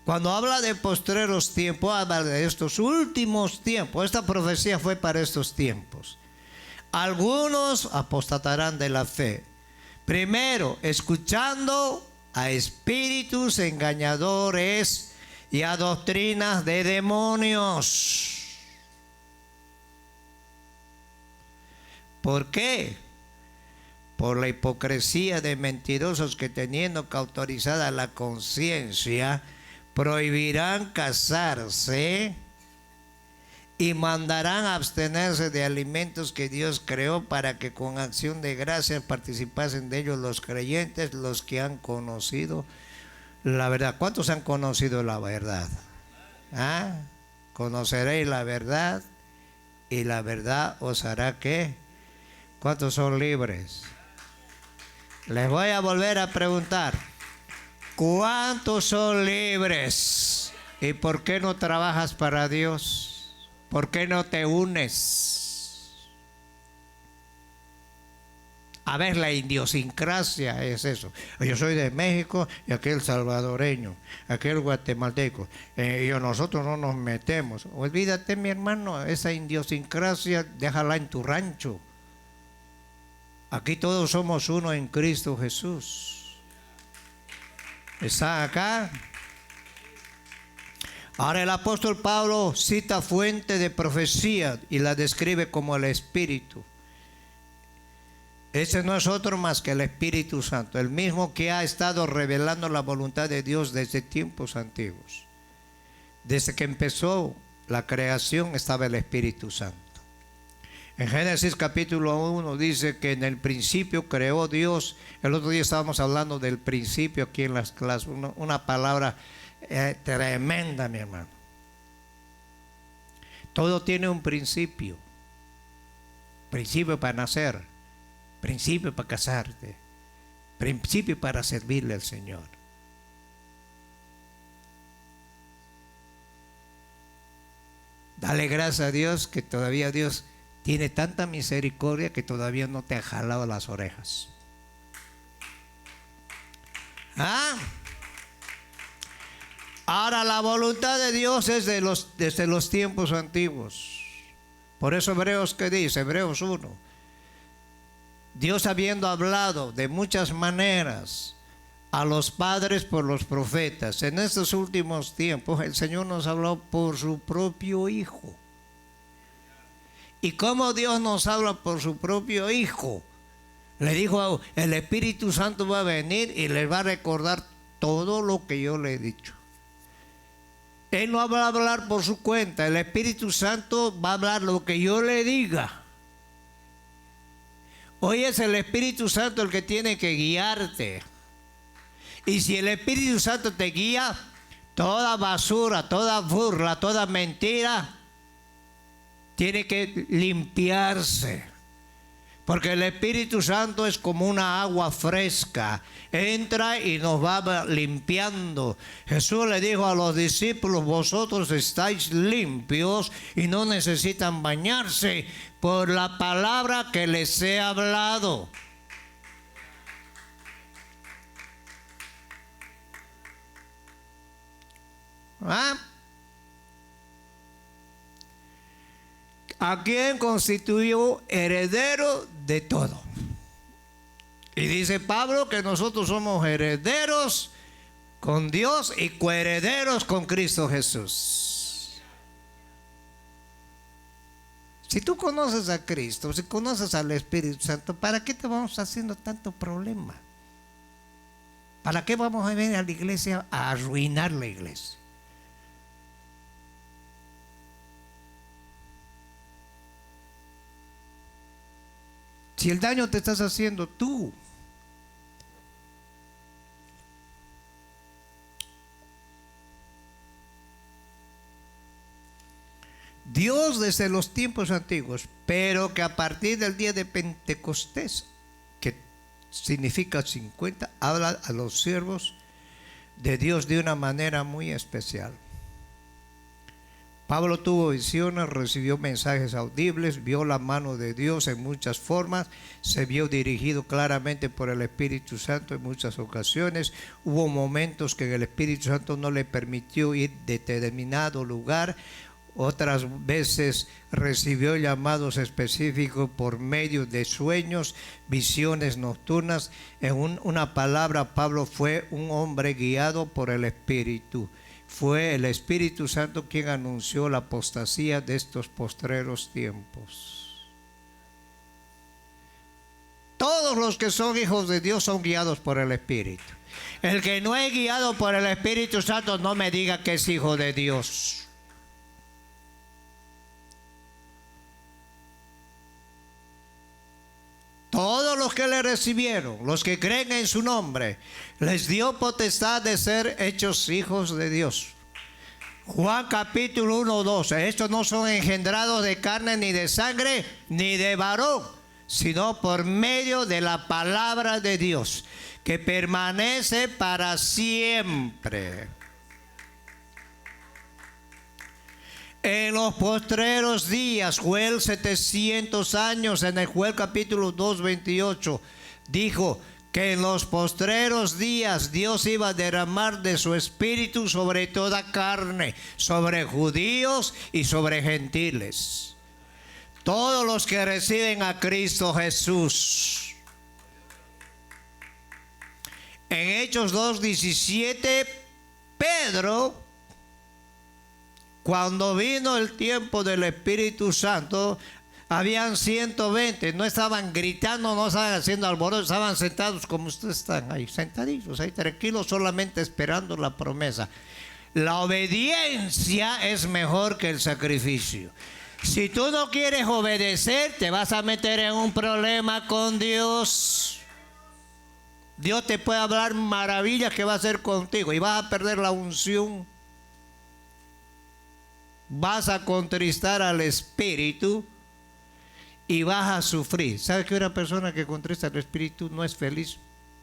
cuando habla de postreros tiempos, habla de estos últimos tiempos. Esta profecía fue para estos tiempos. Algunos apostatarán de la fe. Primero, escuchando a espíritus engañadores y a doctrinas de demonios. ¿Por qué? Por la hipocresía de mentirosos que, teniendo cauterizada la conciencia, prohibirán casarse y mandarán abstenerse de alimentos que Dios creó, para que con acción de gracias participasen de ellos los creyentes, los que han conocido la verdad. ¿Cuántos han conocido la verdad? ¿Ah? Conoceréis la verdad y la verdad os hará ¿qué? ¿Cuántos son libres? Les voy a volver a preguntar, ¿cuántos son libres? ¿Y por qué no trabajas para Dios? ¿Por qué no te unes? A ver, la idiosincrasia es eso. Yo soy de México y aquel salvadoreño, aquel guatemalteco. Nosotros no nos metemos. Olvídate, mi hermano, esa idiosincrasia déjala en tu rancho. Aquí todos somos uno en Cristo Jesús. ¿Está acá? Ahora el apóstol Pablo cita fuente de profecía y la describe como el Espíritu. Ese no es otro más que el Espíritu Santo, el mismo que ha estado revelando la voluntad de Dios desde tiempos antiguos. Desde que empezó la creación estaba el Espíritu Santo. En Génesis capítulo 1 dice que en el principio creó Dios. El otro día estábamos hablando del principio aquí en las clases, una palabra tremenda, mi hermano. Todo tiene un principio. Principio para nacer, principio para casarte, principio para servirle al Señor. Dale gracias a Dios que todavía Dios tiene tanta misericordia que todavía no te ha jalado las orejas. ¿Ah? Ahora la voluntad de Dios es desde los tiempos antiguos. Por eso Hebreos, ¿qué dice? Hebreos 1. Dios, habiendo hablado de muchas maneras a los padres por los profetas, en estos últimos tiempos el Señor nos habló por su propio Hijo. ¿Y cómo Dios nos habla por su propio Hijo? Le dijo, el Espíritu Santo va a venir y les va a recordar todo lo que yo le he dicho. Él no va a hablar por su cuenta, el Espíritu Santo va a hablar lo que yo le diga. Hoy es el Espíritu Santo el que tiene que guiarte. Y si el Espíritu Santo te guía, toda basura, toda burla, toda mentira tiene que limpiarse. Porque el Espíritu Santo es como una agua fresca. Entra y nos va limpiando. Jesús le dijo a los discípulos, vosotros estáis limpios y no necesitan bañarse por la palabra que les he hablado. ¿Ah? ¿A quién constituyó heredero de todo? Y dice Pablo que nosotros somos herederos con Dios y coherederos con Cristo Jesús. Si tú conoces a Cristo, si conoces al Espíritu Santo, ¿para qué te vamos haciendo tanto problema? ¿Para qué vamos a venir a la iglesia a arruinar la iglesia? Si el daño te estás haciendo tú. Dios desde los tiempos antiguos, pero que a partir del día de Pentecostés, que significa 50, habla a los siervos de Dios de una manera muy especial. Pablo tuvo visiones, recibió mensajes audibles, vio la mano de Dios en muchas formas, se vio dirigido claramente por el Espíritu Santo en muchas ocasiones. Hubo momentos que el Espíritu Santo no le permitió ir de determinado lugar. Otras veces recibió llamados específicos por medio de sueños, visiones nocturnas. En una palabra, Pablo fue un hombre guiado por el Espíritu. Fue el Espíritu Santo quien anunció la apostasía de estos postreros tiempos. Todos los que son hijos de Dios son guiados por el Espíritu. El que no es guiado por el Espíritu Santo, no me diga que es hijo de Dios. Todos los que le recibieron, los que creen en su nombre, les dio potestad de ser hechos hijos de Dios. Juan capítulo 1, 12. Estos no son engendrados de carne ni de sangre ni de varón, sino por medio de la palabra de Dios, que permanece para siempre. En los postreros días, Joel 700 años, en el Joel capítulo 2, 28, dijo que en los postreros días Dios iba a derramar de su espíritu sobre toda carne, sobre judíos y sobre gentiles. Todos los que reciben a Cristo Jesús. En Hechos 2:17, Pedro, cuando vino el tiempo del Espíritu Santo, habían 120, no estaban gritando, no estaban haciendo alboroto, estaban sentados como ustedes están ahí, sentaditos, ahí tranquilos, solamente esperando la promesa. La obediencia es mejor que el sacrificio. Si tú no quieres obedecer, te vas a meter en un problema con Dios. Dios te puede hablar maravillas que va a hacer contigo y vas a perder la unción. Vas a contristar al Espíritu y vas a sufrir. ¿Sabes que una persona que contrista al Espíritu no es feliz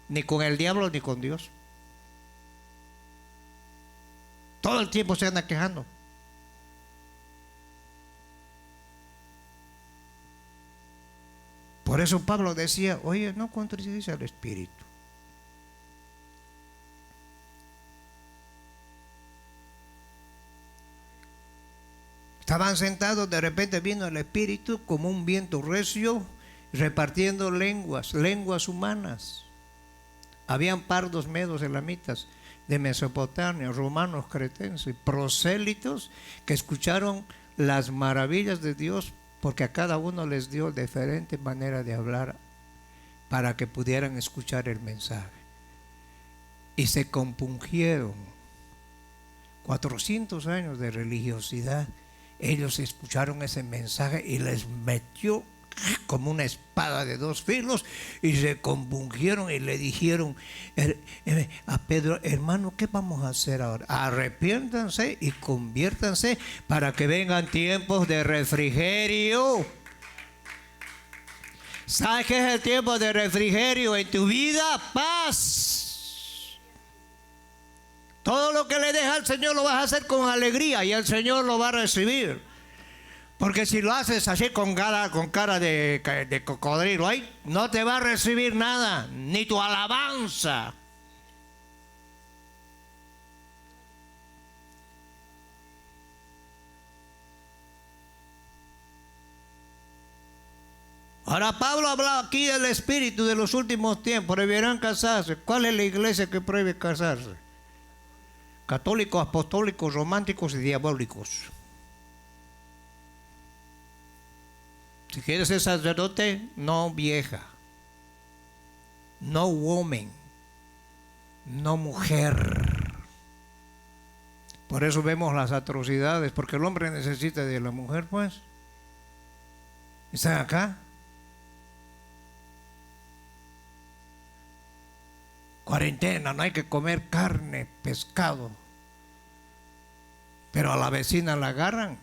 ni con el diablo ni con Dios? Todo el tiempo se anda quejando. Por eso Pablo decía, oye, no contristes al Espíritu. Estaban sentados, de repente vino el Espíritu como un viento recio, repartiendo lenguas humanas. Habían pardos, medos, elamitas de Mesopotamia, romanos, cretenses, prosélitos que escucharon las maravillas de Dios, porque a cada uno les dio diferente manera de hablar para que pudieran escuchar el mensaje. Y se compungieron. 400 años de religiosidad. Ellos escucharon ese mensaje y les metió como una espada de dos filos y se compungieron y le dijeron a Pedro, hermano, ¿qué vamos a hacer ahora? Arrepiéntanse y conviértanse para que vengan tiempos de refrigerio. ¿Sabes qué es el tiempo de refrigerio en tu vida? Paz. Todo lo que le dejas al Señor lo vas a hacer con alegría y el Señor lo va a recibir. Porque si lo haces así con cara de cocodrilo, ahí no te va a recibir nada, ni tu alabanza. Ahora Pablo habla aquí del espíritu de los últimos tiempos, prohibirán casarse. ¿Cuál es la iglesia que prohíbe casarse? Católicos, apostólicos, románticos y diabólicos. Si quieres ser sacerdote, no vieja, no woman, no mujer. Por eso vemos las atrocidades, porque el hombre necesita de la mujer, pues. ¿Están acá? Cuarentena, no hay que comer carne, pescado. Pero a la vecina la agarran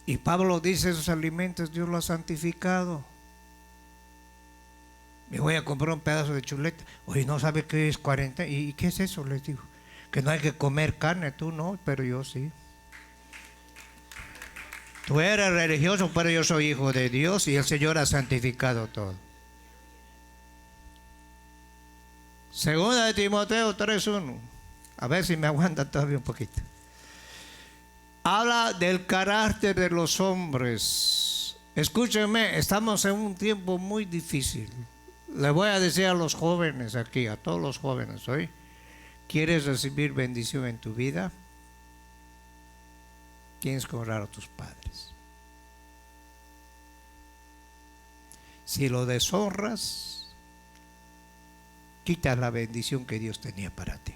Y Pablo dice, esos alimentos Dios los ha santificado. Me voy a comprar un pedazo de chuleta. Oye, ¿no sabe qué es 40? ¿Y qué es eso? Les digo. Que no hay que comer carne, tú no, pero yo sí. Tú eres religioso, pero yo soy hijo de Dios y el Señor ha santificado todo. Segunda de Timoteo 3:1. A ver si me aguanta todavía un poquito. Habla del carácter de los hombres. Escúchenme, estamos en un tiempo muy difícil. Le voy a decir a los jóvenes aquí, a todos los jóvenes hoy, ¿quieres recibir bendición en tu vida? Tienes que honrar a tus padres. Si lo deshonras, quitas la bendición que Dios tenía para ti.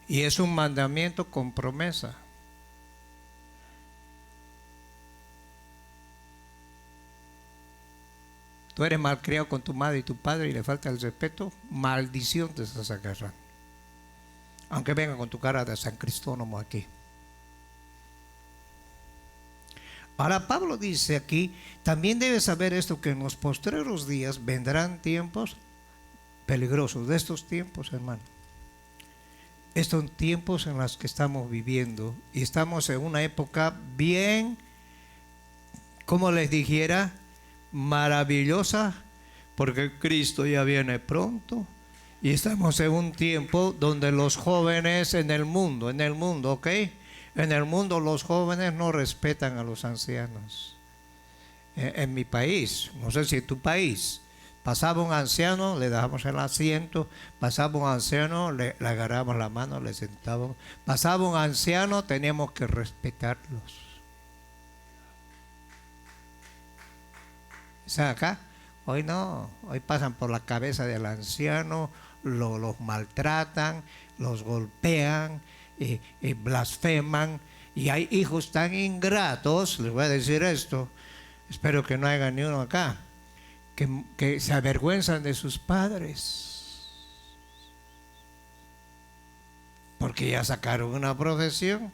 Y es un mandamiento con promesa. Tú eres malcriado con tu madre y tu padre y le falta el respeto, maldición te estás agarrando. Aunque venga con tu cara de San Cristónomo aquí. Ahora Pablo dice aquí, también debes saber esto, que en los postreros días vendrán tiempos peligrosos. De estos tiempos, hermano, estos tiempos en los que estamos viviendo, y estamos en una época bien, como les dijera, maravillosa, porque Cristo ya viene pronto. Y estamos en un tiempo donde los jóvenes en el mundo, ¿ok? En el mundo los jóvenes no respetan a los ancianos. En mi país, no sé si en tu país, pasaba un anciano, le dábamos el asiento, pasaba un anciano, le agarramos la mano, le sentábamos. Pasaba un anciano, teníamos que respetarlos. O sea, acá, hoy no, hoy pasan por la cabeza del anciano, los maltratan, los golpean, blasfeman, y hay hijos tan ingratos, les voy a decir esto, espero que no haya ni uno acá, que se avergüenzan de sus padres, porque ya sacaron una profesión.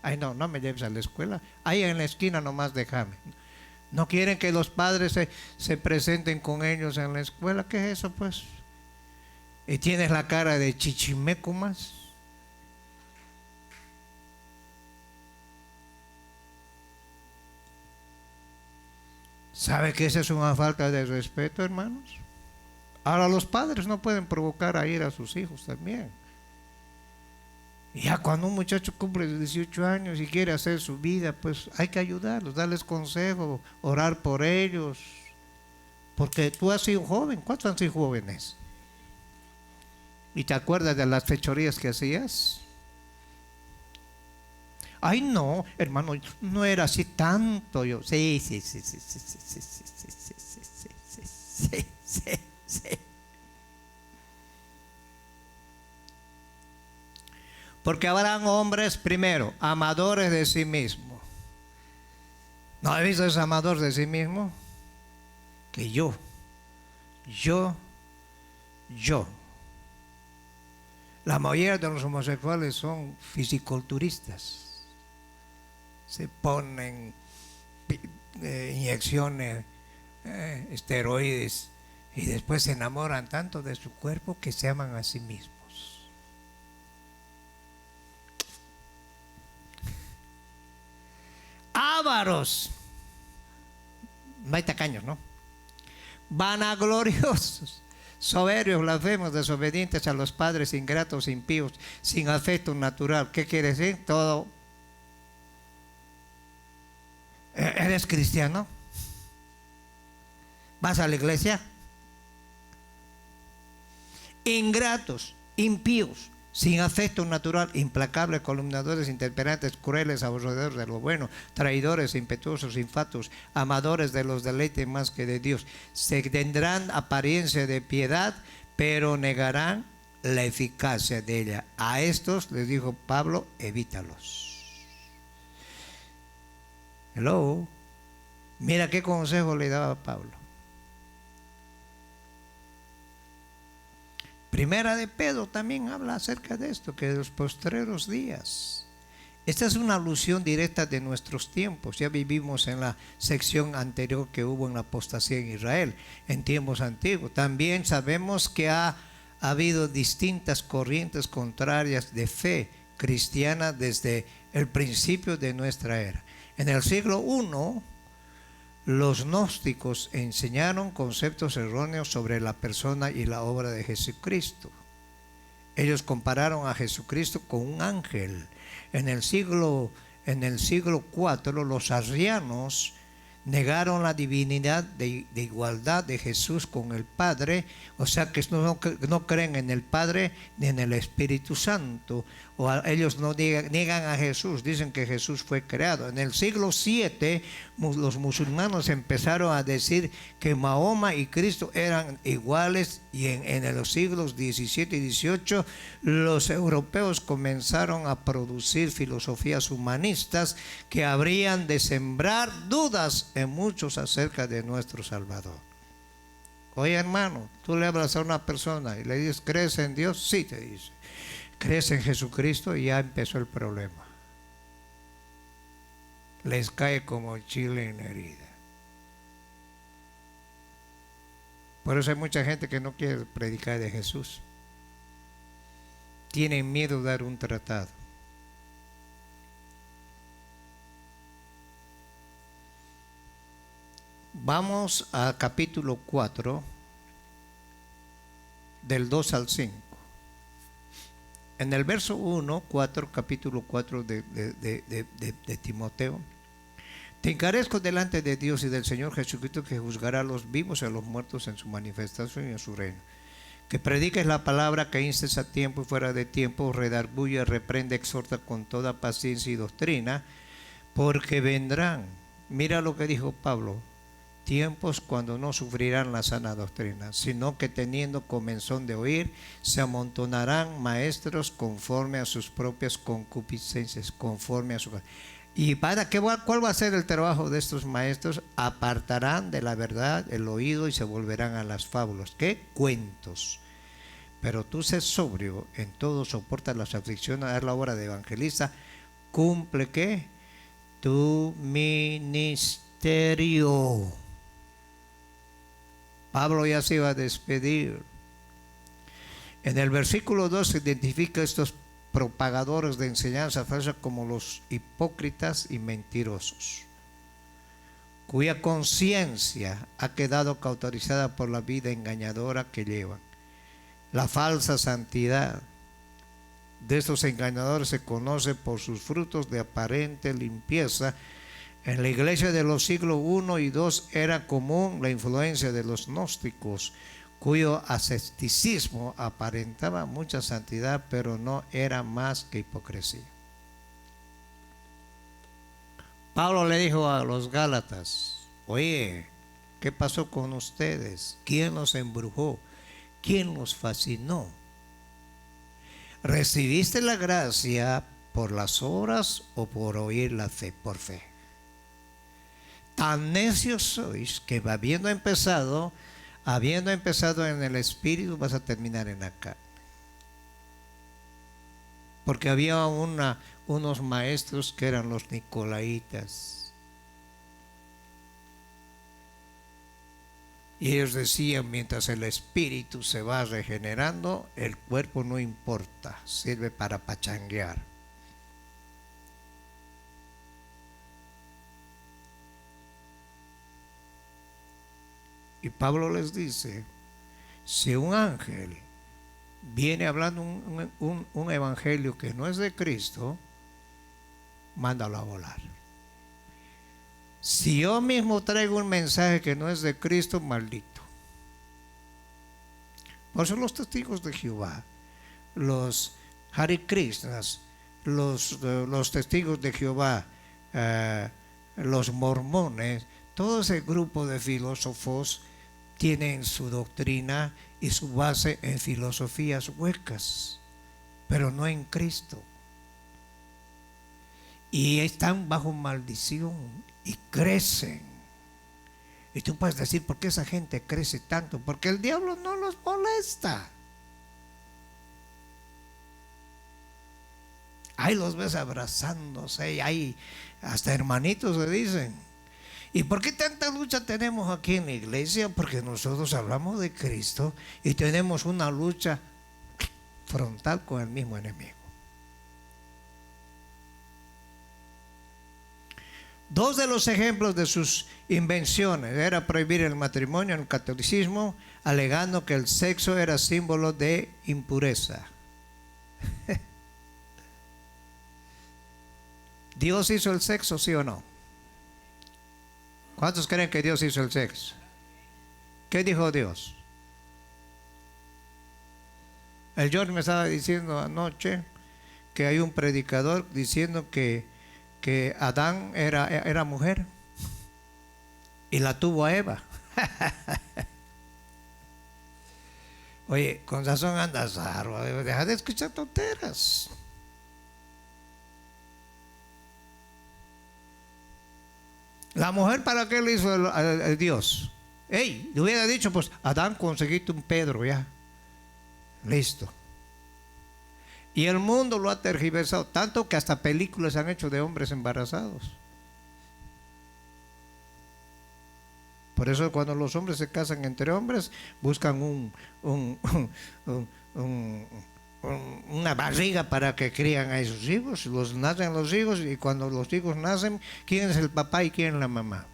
Ay, no, no me lleves a la escuela, ahí en la esquina nomás déjame. No quieren que los padres se presenten con ellos en la escuela. ¿Qué es eso, pues? Y tienes la cara de chichimeco más. ¿Sabe que esa es una falta de respeto, hermanos? Ahora los padres no pueden provocar a ir a sus hijos también. Y ya cuando un muchacho cumple 18 años y quiere hacer su vida, pues hay que ayudarlos, darles consejos, orar por ellos. Porque tú has sido joven. ¿Cuántos han sido jóvenes? ¿Y te acuerdas de las fechorías que hacías? Ay, no, hermano, no era así tanto. Yo, sí. Porque habrán hombres, primero, amadores de sí mismos. ¿No has visto ese amador de sí mismo? Que yo. La mayoría de los homosexuales son fisiculturistas. Se ponen inyecciones, esteroides, y después se enamoran tanto de su cuerpo que se aman a sí mismos. Ávaros, no hay tacaños, ¿no? Vanagloriosos, soberbios, blasfemos, desobedientes a los padres, ingratos, impíos, sin afecto natural. ¿Qué quiere decir? Todo. ¿Eres cristiano? ¿Vas a la iglesia? Ingratos, impíos, sin afecto natural, implacables, calumniadores, intemperantes, crueles, aborrecedores de lo bueno, traidores, impetuosos, infatuos, amadores de los deleites más que de Dios. Se tendrán apariencia de piedad, pero negarán la eficacia de ella. A estos, les dijo Pablo, evítalos. Hello. Mira qué consejo le daba Pablo. Primera de Pedro también habla acerca de esto, que de los postreros días Esta es una alusión directa de nuestros tiempos. Ya vivimos en la sección anterior que hubo en la apostasía en Israel, en tiempos antiguos. También sabemos que ha habido distintas corrientes contrarias de fe cristiana desde el principio de nuestra era. En el siglo I, los gnósticos enseñaron conceptos erróneos sobre la persona y la obra de Jesucristo. Ellos compararon a Jesucristo con un ángel. En el siglo IV, los arrianos negaron la divinidad de igualdad de Jesús con el Padre, o sea que no creen en el Padre ni en el Espíritu Santo, ellos no niegan a Jesús, dicen que Jesús fue creado. En el siglo VII los musulmanes empezaron a decir que Mahoma y Cristo eran iguales, y en los siglos XVII y XVIII los europeos comenzaron a producir filosofías humanistas que habrían de sembrar dudas en muchos acerca de nuestro Salvador. Oye, hermano, tú le hablas a una persona y le dices, ¿crees en Dios? Sí, te dice. ¿Crees en Jesucristo? Y ya empezó el problema. Les cae como chile en herida. Por eso hay mucha gente que no quiere predicar de Jesús. Tienen miedo de dar un tratado. Vamos a capítulo 4, del 2 al 5. En el verso 1, capítulo 4 de Timoteo. Te encarezco delante de Dios y del Señor Jesucristo, que juzgará a los vivos y a los muertos en su manifestación y en su reino. Que prediques la palabra, que instes a tiempo y fuera de tiempo, redarguye, reprende, exhorta con toda paciencia y doctrina, porque vendrán, mira lo que dijo Pablo, tiempos cuando no sufrirán la sana doctrina, sino que teniendo comezón de oír, se amontonarán maestros conforme a sus propias concupiscencias, conforme a su... ¿Y cuál va a ser el trabajo de estos maestros? Apartarán de la verdad el oído y se volverán a las fábulas. ¿Qué? Cuentos. Pero tú sé sobrio, en todo soporta las aflicciones, haz la obra de evangelista, cumple ¿qué? Tu ministerio. Pablo ya se iba a despedir. En el versículo 2 se identifica estos propagadores de enseñanza falsa como los hipócritas y mentirosos, cuya conciencia ha quedado cauterizada por la vida engañadora que llevan. La falsa santidad de estos engañadores se conoce por sus frutos de aparente limpieza. En la iglesia de los siglos I y II era común la influencia de los gnósticos, cuyo asceticismo aparentaba mucha santidad, pero no era más que hipocresía. Pablo le dijo a los Gálatas, oye, ¿qué pasó con ustedes? ¿Quién los embrujó? ¿Quién los fascinó? ¿Recibiste la gracia por las obras o por oír la fe, por fe? Tan necios sois que habiendo empezado en el espíritu, vas a terminar en la carne. Porque había unos maestros que eran los nicolaitas. Y ellos decían, mientras el espíritu se va regenerando, el cuerpo no importa, sirve para pachanguear. Y Pablo les dice, si un ángel viene hablando un evangelio que no es de Cristo, mándalo a volar. Si yo mismo traigo un mensaje que no es de Cristo, maldito. Por eso los testigos de Jehová, los Hare Krishnas, los testigos de Jehová, los mormones, todo ese grupo de filósofos tienen su doctrina y su base en filosofías huecas, pero no en Cristo. Y están bajo maldición y crecen. Y tú puedes decir, ¿por qué esa gente crece tanto? Porque el diablo no los molesta. Ahí los ves abrazándose, y ahí hasta hermanitos se dicen. ¿Y por qué tanta lucha tenemos aquí en la iglesia? Porque nosotros hablamos de Cristo y tenemos una lucha frontal con el mismo enemigo. Dos de los ejemplos de sus invenciones era prohibir el matrimonio en el catolicismo, alegando que el sexo era símbolo de impureza. ¿Dios hizo el sexo, sí o no? ¿Cuántos creen que Dios hizo el sexo? ¿Qué dijo Dios? El George me estaba diciendo anoche que hay un predicador diciendo que Adán era mujer y la tuvo a Eva. Oye, con razón andas raro, deja de escuchar tonteras. La mujer, ¿para qué le hizo el Dios? Ey, le hubiera dicho, pues Adán, conseguiste un Pedro ya. Listo. Y el mundo lo ha tergiversado, tanto que hasta películas han hecho de hombres embarazados. Por eso cuando los hombres se casan entre hombres, buscan una barriga para que crían a esos hijos. Nacen los hijos y cuando los hijos nacen, ¿quién es el papá y quién es la mamá?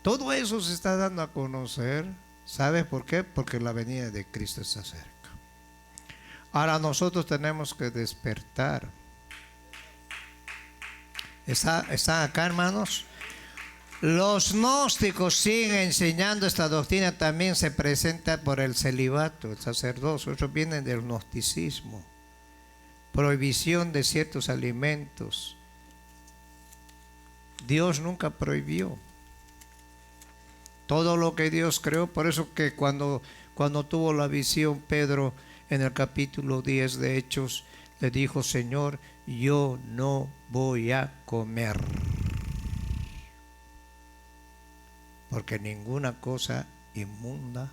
Todo eso se está dando a conocer. ¿Sabes por qué? Porque la venida de Cristo está cerca. Ahora nosotros tenemos que despertar. ¿Están acá, hermanos? Los gnósticos siguen enseñando esta doctrina, también se presenta por el celibato, el sacerdocio. Eso viene del gnosticismo. Prohibición de ciertos alimentos. Dios nunca prohibió. Todo lo que Dios creó, por eso que cuando tuvo la visión Pedro en el capítulo 10 de Hechos, le dijo: Señor, yo no voy a comer, porque ninguna cosa inmunda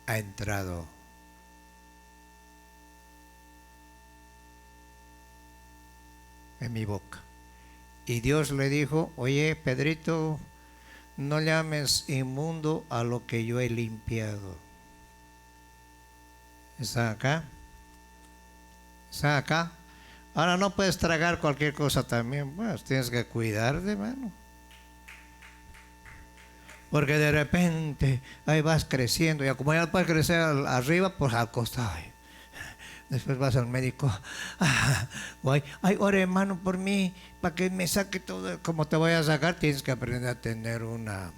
ha entrado en mi boca. Y Dios le dijo: oye, Pedrito, no llames inmundo a lo que yo he limpiado. ¿Están acá? ¿Están acá? Ahora no puedes tragar cualquier cosa también. Pues tienes que cuidarte, hermano. Porque de repente ahí vas creciendo. Y como ya no puedes crecer arriba, pues al costado. Después vas al médico. Ay, ore, hermano, por mí, para que me saque todo. Como te voy a sacar, tienes que aprender a tener una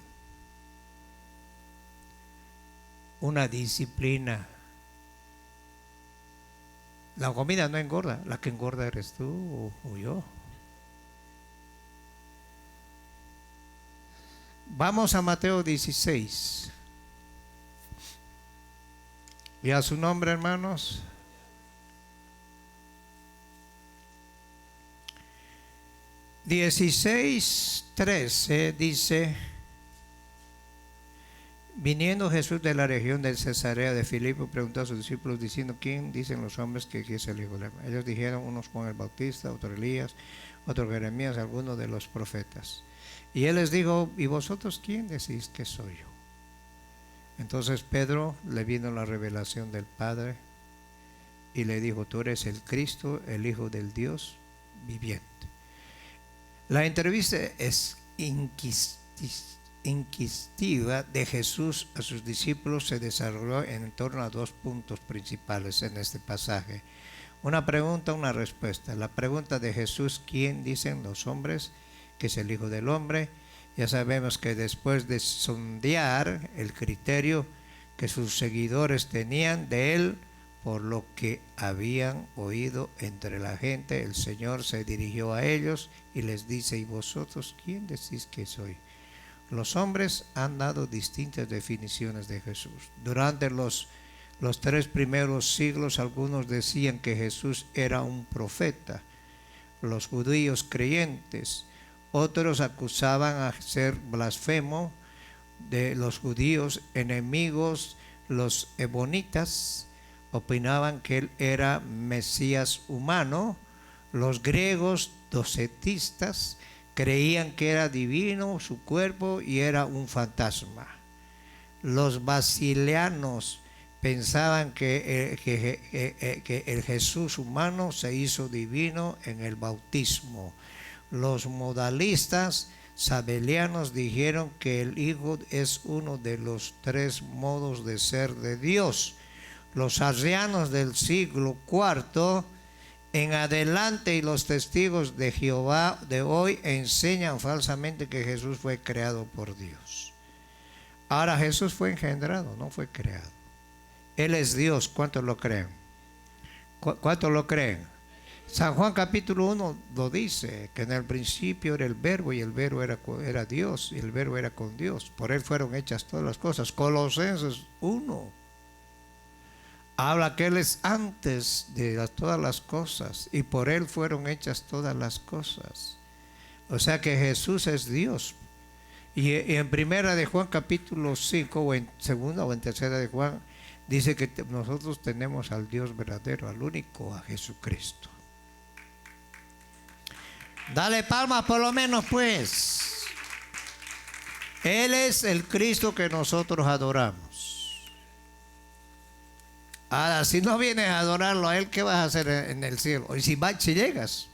disciplina. La comida no engorda, la que engorda eres tú o yo. Vamos a Mateo 16. ¿Y a su nombre, hermanos? (16:13) dice: viniendo Jesús de la región de Cesarea de Filipo, preguntó a sus discípulos diciendo: ¿quién dicen los hombres que es el Hijo del Hombre? Ellos dijeron: unos Juan el Bautista, otros Elías, otros Jeremías, algunos de los profetas. Y él les dijo: ¿y vosotros quién decís que soy yo? Entonces Pedro le vino la revelación del Padre y le dijo: tú eres el Cristo, el Hijo del Dios viviente. La entrevista es inquisitiva de Jesús a sus discípulos se desarrolló en torno a dos puntos principales en este pasaje. Una pregunta, una respuesta. La pregunta de Jesús: ¿quién dicen los hombres que es el Hijo del Hombre? Ya sabemos que después de sondear el criterio que sus seguidores tenían de él por lo que habían oído entre la gente, el Señor se dirigió a ellos y les dice: ¿y vosotros quién decís que soy? Los hombres han dado distintas definiciones de Jesús. Durante los 3 primeros siglos, algunos decían que Jesús era un profeta, los judíos creyentes. Otros acusaban a ser blasfemo de los judíos enemigos, los ebonitas. opinaban que él era Mesías humano. Los griegos docetistas creían que era divino su cuerpo y era un fantasma. Los basilianos pensaban que el Jesús humano se hizo divino en el bautismo. Los modalistas sabelianos dijeron que el Hijo es uno de los tres modos de ser de Dios. Los arrianos del siglo IV en adelante y los testigos de Jehová de hoy enseñan falsamente que Jesús fue creado por Dios. Ahora, Jesús fue engendrado, no fue creado. Él es Dios. ¿Cuántos lo creen? ¿Cuántos lo creen? San Juan capítulo 1 lo dice, que en el principio era el verbo y el verbo era Dios y el verbo era con Dios. Por él fueron hechas todas las cosas. Colosenses 1 habla que él es antes de todas las cosas y por él fueron hechas todas las cosas. O sea que Jesús es Dios. Y en primera de Juan capítulo 5 o en segunda o en tercera de Juan dice que nosotros tenemos al Dios verdadero, al único, a Jesucristo. Dale palmas por lo menos pues. Él es el Cristo que nosotros adoramos. Ahora, si no vienes a adorarlo a Él, ¿qué vas a hacer en el cielo? Y si llegas.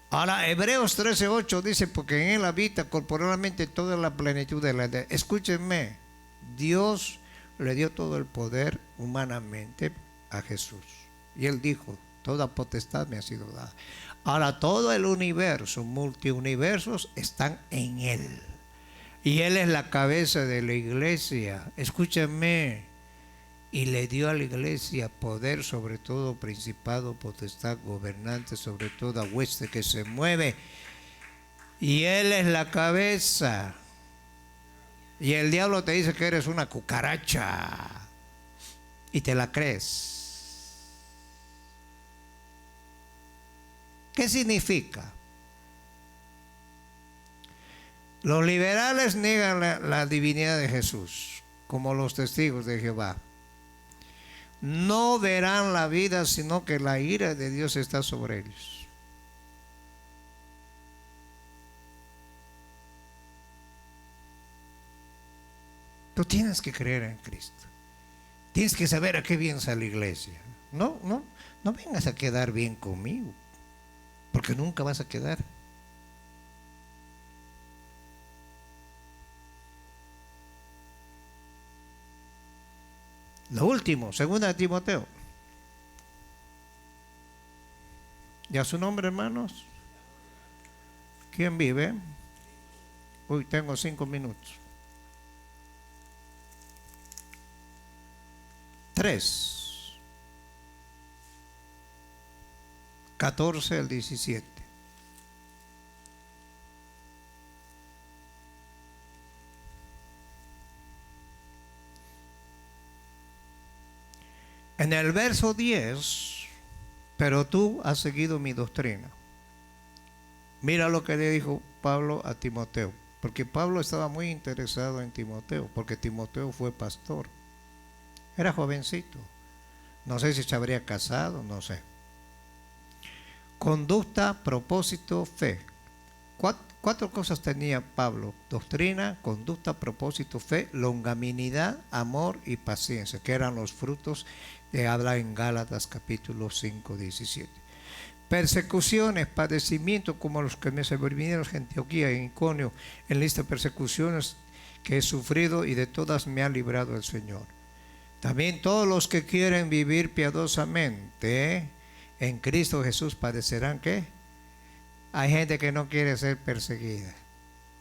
Ahora, Hebreos 13:8 dice, porque en Él habita corporalmente toda la plenitud de la deidad. Escúchenme, Dios le dio todo el poder humanamente a Jesús. Y Él dijo, toda potestad me ha sido dada. Ahora, todo el universo, multiuniversos, están en Él. Y Él es la cabeza de la iglesia. Escúchenme. Y le dio a la iglesia poder sobre todo principado, potestad, gobernante, sobre toda hueste que se mueve. Y Él es la cabeza. Y el diablo te dice que eres una cucaracha. Y te la crees. ¿Qué significa? Los liberales niegan la divinidad de Jesús, como los testigos de Jehová. No verán la vida, sino que la ira de Dios está sobre ellos. Tú tienes que creer en Cristo. Tienes que saber a qué vienes a la iglesia. No vengas a quedar bien conmigo, porque nunca vas a quedar. Lo último, segunda de Timoteo. ¿Ya su nombre, hermanos? ¿Quién vive? Uy, tengo 5 minutos. 3, 14 al 17. En el verso 10, pero tú has seguido mi doctrina. Mira lo que le dijo Pablo a Timoteo, porque Pablo estaba muy interesado en Timoteo, porque Timoteo fue pastor. Era jovencito. No sé si se habría casado, no sé. Conducta, propósito, fe. Cuatro cosas tenía Pablo: doctrina, conducta, propósito, fe, longanimidad, amor y paciencia, que eran los frutos que habla en Gálatas capítulo 5, 17. Persecuciones, padecimientos como los que me sobrevinieron en Antioquía y en Iconio, en lista de persecuciones que he sufrido, y de todas me ha librado el Señor. También todos los que quieren vivir piadosamente en Cristo Jesús padecerán, ¿qué? Hay gente que no quiere ser perseguida.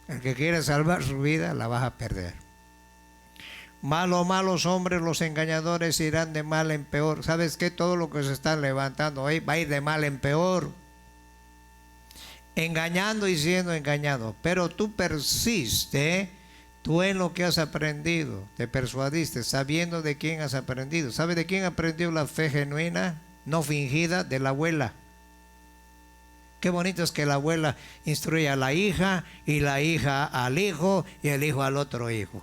El que quiere salvar su vida la vas a perder. Malos hombres, los engañadores, irán de mal en peor. ¿Sabes qué? Todo lo que se está levantando hoy va a ir de mal en peor. Engañando y siendo engañado. Pero tú persiste, tú en lo que has aprendido, te persuadiste, sabiendo de quién has aprendido. ¿Sabes de quién aprendió la fe genuina, no fingida? De la abuela. Qué bonito es que la abuela instruye a la hija, y la hija al hijo, y el hijo al otro hijo.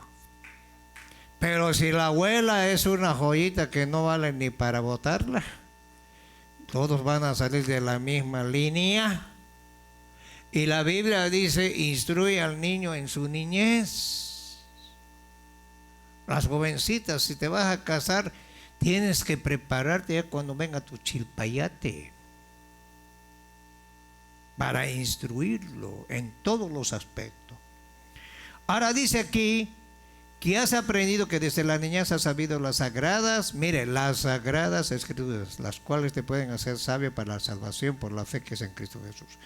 Pero si la abuela es una joyita que no vale ni para botarla, todos van a salir de la misma línea. Y la Biblia dice, instruye al niño en su niñez. Las jovencitas, si te vas a casar, tienes que prepararte ya cuando venga tu chilpayate para instruirlo en todos los aspectos. Ahora dice aquí que has aprendido que desde la niñez has sabido las sagradas, mire, las sagradas escrituras, las cuales te pueden hacer sabio para la salvación por la fe que es en Cristo Jesús.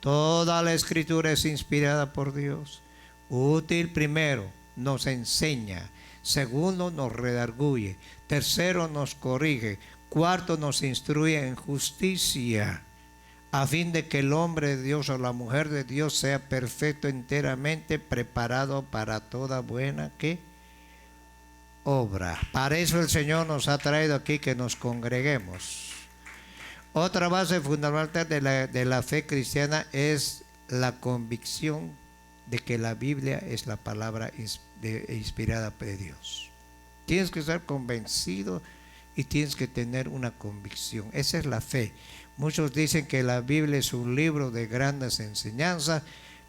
Toda la escritura es inspirada por Dios, útil primero, nos enseña, segundo nos redarguye, tercero nos corrige, cuarto nos instruye en justicia, a fin de que el hombre de Dios o la mujer de Dios sea perfecto enteramente, preparado para toda buena ¿qué? Obra. Para eso el Señor nos ha traído aquí que nos congreguemos. Otra base fundamental de la fe cristiana es la convicción de que la Biblia es la palabra inspirada de Dios. Tienes que estar convencido y tienes que tener una convicción. Esa es la fe. Muchos dicen que la Biblia es un libro de grandes enseñanzas,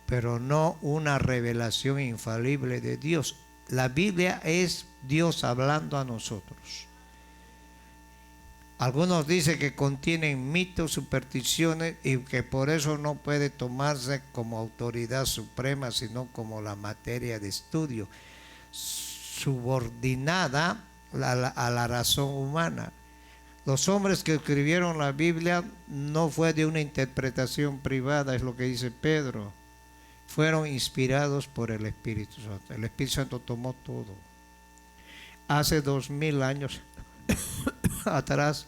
pero no una revelación infalible de Dios. La Biblia es Dios hablando a nosotros. Algunos dicen que contienen mitos, supersticiones y que por eso no puede tomarse como autoridad suprema, sino como la materia de estudio, subordinada a la razón humana. Los hombres que escribieron la Biblia no fue de una interpretación privada, es lo que dice Pedro. Fueron inspirados por el Espíritu Santo. El Espíritu Santo tomó todo. Hace 2000 años atrás,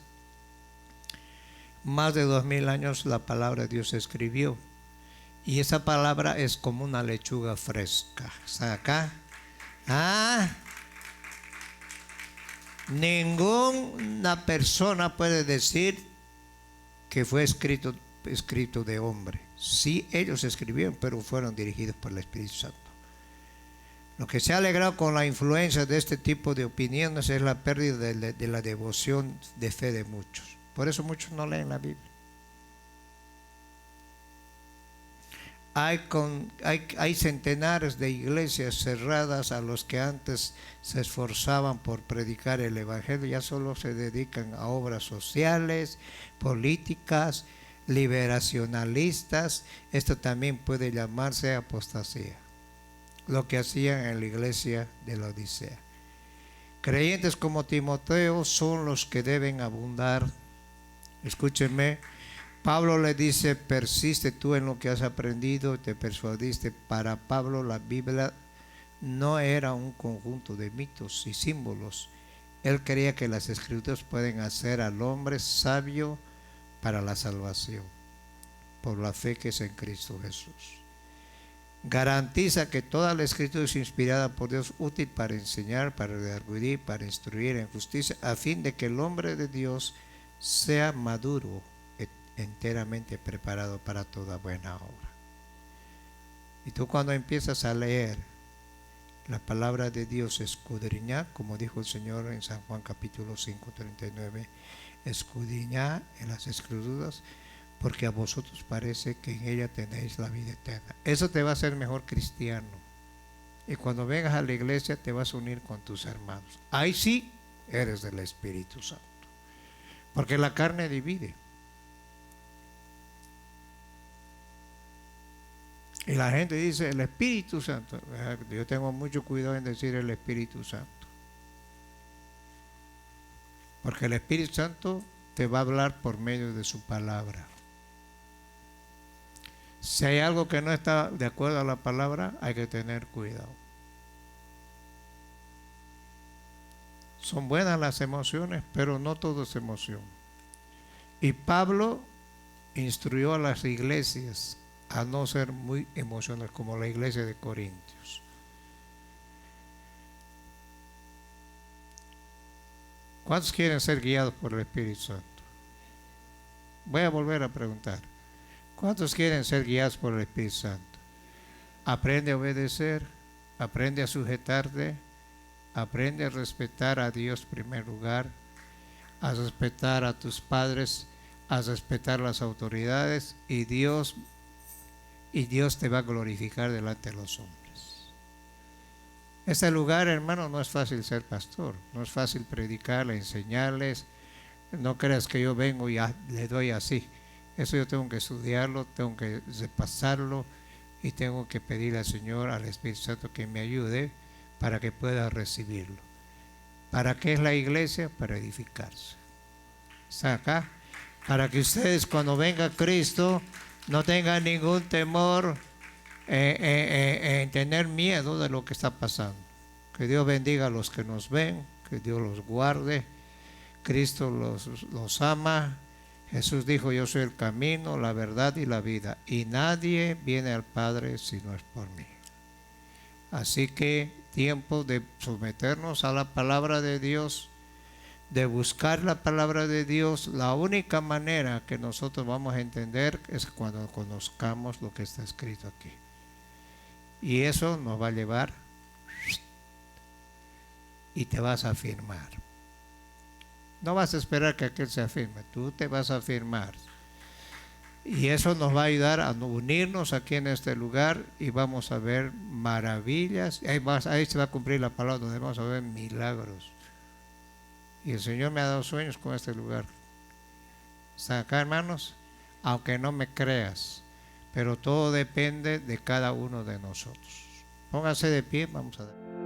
más de 2000 años, la palabra de Dios se escribió. Y esa palabra es como una lechuga fresca. ¿Está acá? Ninguna persona puede decir que fue escrito de hombre. Sí, ellos escribieron, pero fueron dirigidos por el Espíritu Santo. Lo que se ha alegrado con la influencia de este tipo de opiniones es la pérdida de la devoción de fe de muchos. Por eso muchos no leen la Biblia. Hay centenares de iglesias cerradas a los que antes se esforzaban por predicar el Evangelio. Ya solo se dedican a obras sociales, políticas, liberacionalistas. Esto también puede llamarse apostasía. Lo que hacían en la iglesia de la Odisea. Creyentes como Timoteo son los que deben abundar. Escúchenme, Pablo le dice, persiste tú en lo que has aprendido, te persuadiste. Para Pablo la Biblia no era un conjunto de mitos y símbolos. Él creía que las escrituras pueden hacer al hombre sabio para la salvación, por la fe que es en Cristo Jesús. Garantiza que toda la escritura es inspirada por Dios, útil para enseñar, para redarguir, para instruir en justicia, a fin de que el hombre de Dios sea maduro, enteramente preparado para toda buena obra. Y tú cuando empiezas a leer la palabra de Dios, escudriñar, como dijo el Señor en San Juan capítulo 5, 39, escudriñar en las escrituras, porque a vosotros parece que en ella tenéis la vida eterna. Eso te va a hacer mejor cristiano. Y cuando vengas a la iglesia te vas a unir con tus hermanos. Ahí sí eres del Espíritu Santo. Porque la carne divide. Y la gente dice el Espíritu Santo. Yo tengo mucho cuidado en decir el Espíritu Santo. Porque el Espíritu Santo te va a hablar por medio de su palabra. Si hay algo que no está de acuerdo a la palabra, hay que tener cuidado. Son buenas las emociones, pero no todo es emoción. Y Pablo instruyó a las iglesias a no ser muy emocionales, como la iglesia de Corintios. ¿Cuántos quieren ser guiados por el Espíritu Santo? Voy a volver a preguntar. ¿Cuántos quieren ser guiados por el Espíritu Santo? Aprende a obedecer, aprende a sujetarte, Aprende a respetar a Dios en primer lugar, a respetar a tus padres, a respetar las autoridades y Dios te va a glorificar delante de los hombres. Este lugar, hermano, no es fácil ser pastor, no es fácil predicarle, enseñarles. No creas que yo vengo y le doy así. Eso yo tengo que estudiarlo, tengo que repasarlo y tengo que pedirle al Señor, al Espíritu Santo que me ayude para que pueda recibirlo. ¿Para qué es la iglesia? Para edificarse. ¿Está acá? Para que ustedes cuando venga Cristo no tengan ningún temor en tener miedo de lo que está pasando. Que Dios bendiga a los que nos ven, que Dios los guarde. Cristo los ama. Jesús dijo: yo soy el camino, la verdad y la vida, y nadie viene al Padre si no es por mí. Así que tiempo de someternos a la palabra de Dios, de buscar la palabra de Dios. La única manera que nosotros vamos a entender es cuando conozcamos lo que está escrito aquí. Y eso nos va a llevar y te vas a afirmar. No vas a esperar que aquel se afirme, tú te vas a afirmar. Y eso nos va a ayudar a unirnos aquí en este lugar y vamos a ver maravillas. Ahí se va a cumplir la palabra donde vamos a ver milagros. Y el Señor me ha dado sueños con este lugar. ¿Están acá, hermanos? Aunque no me creas, pero todo depende de cada uno de nosotros. Pónganse de pie, vamos a ver.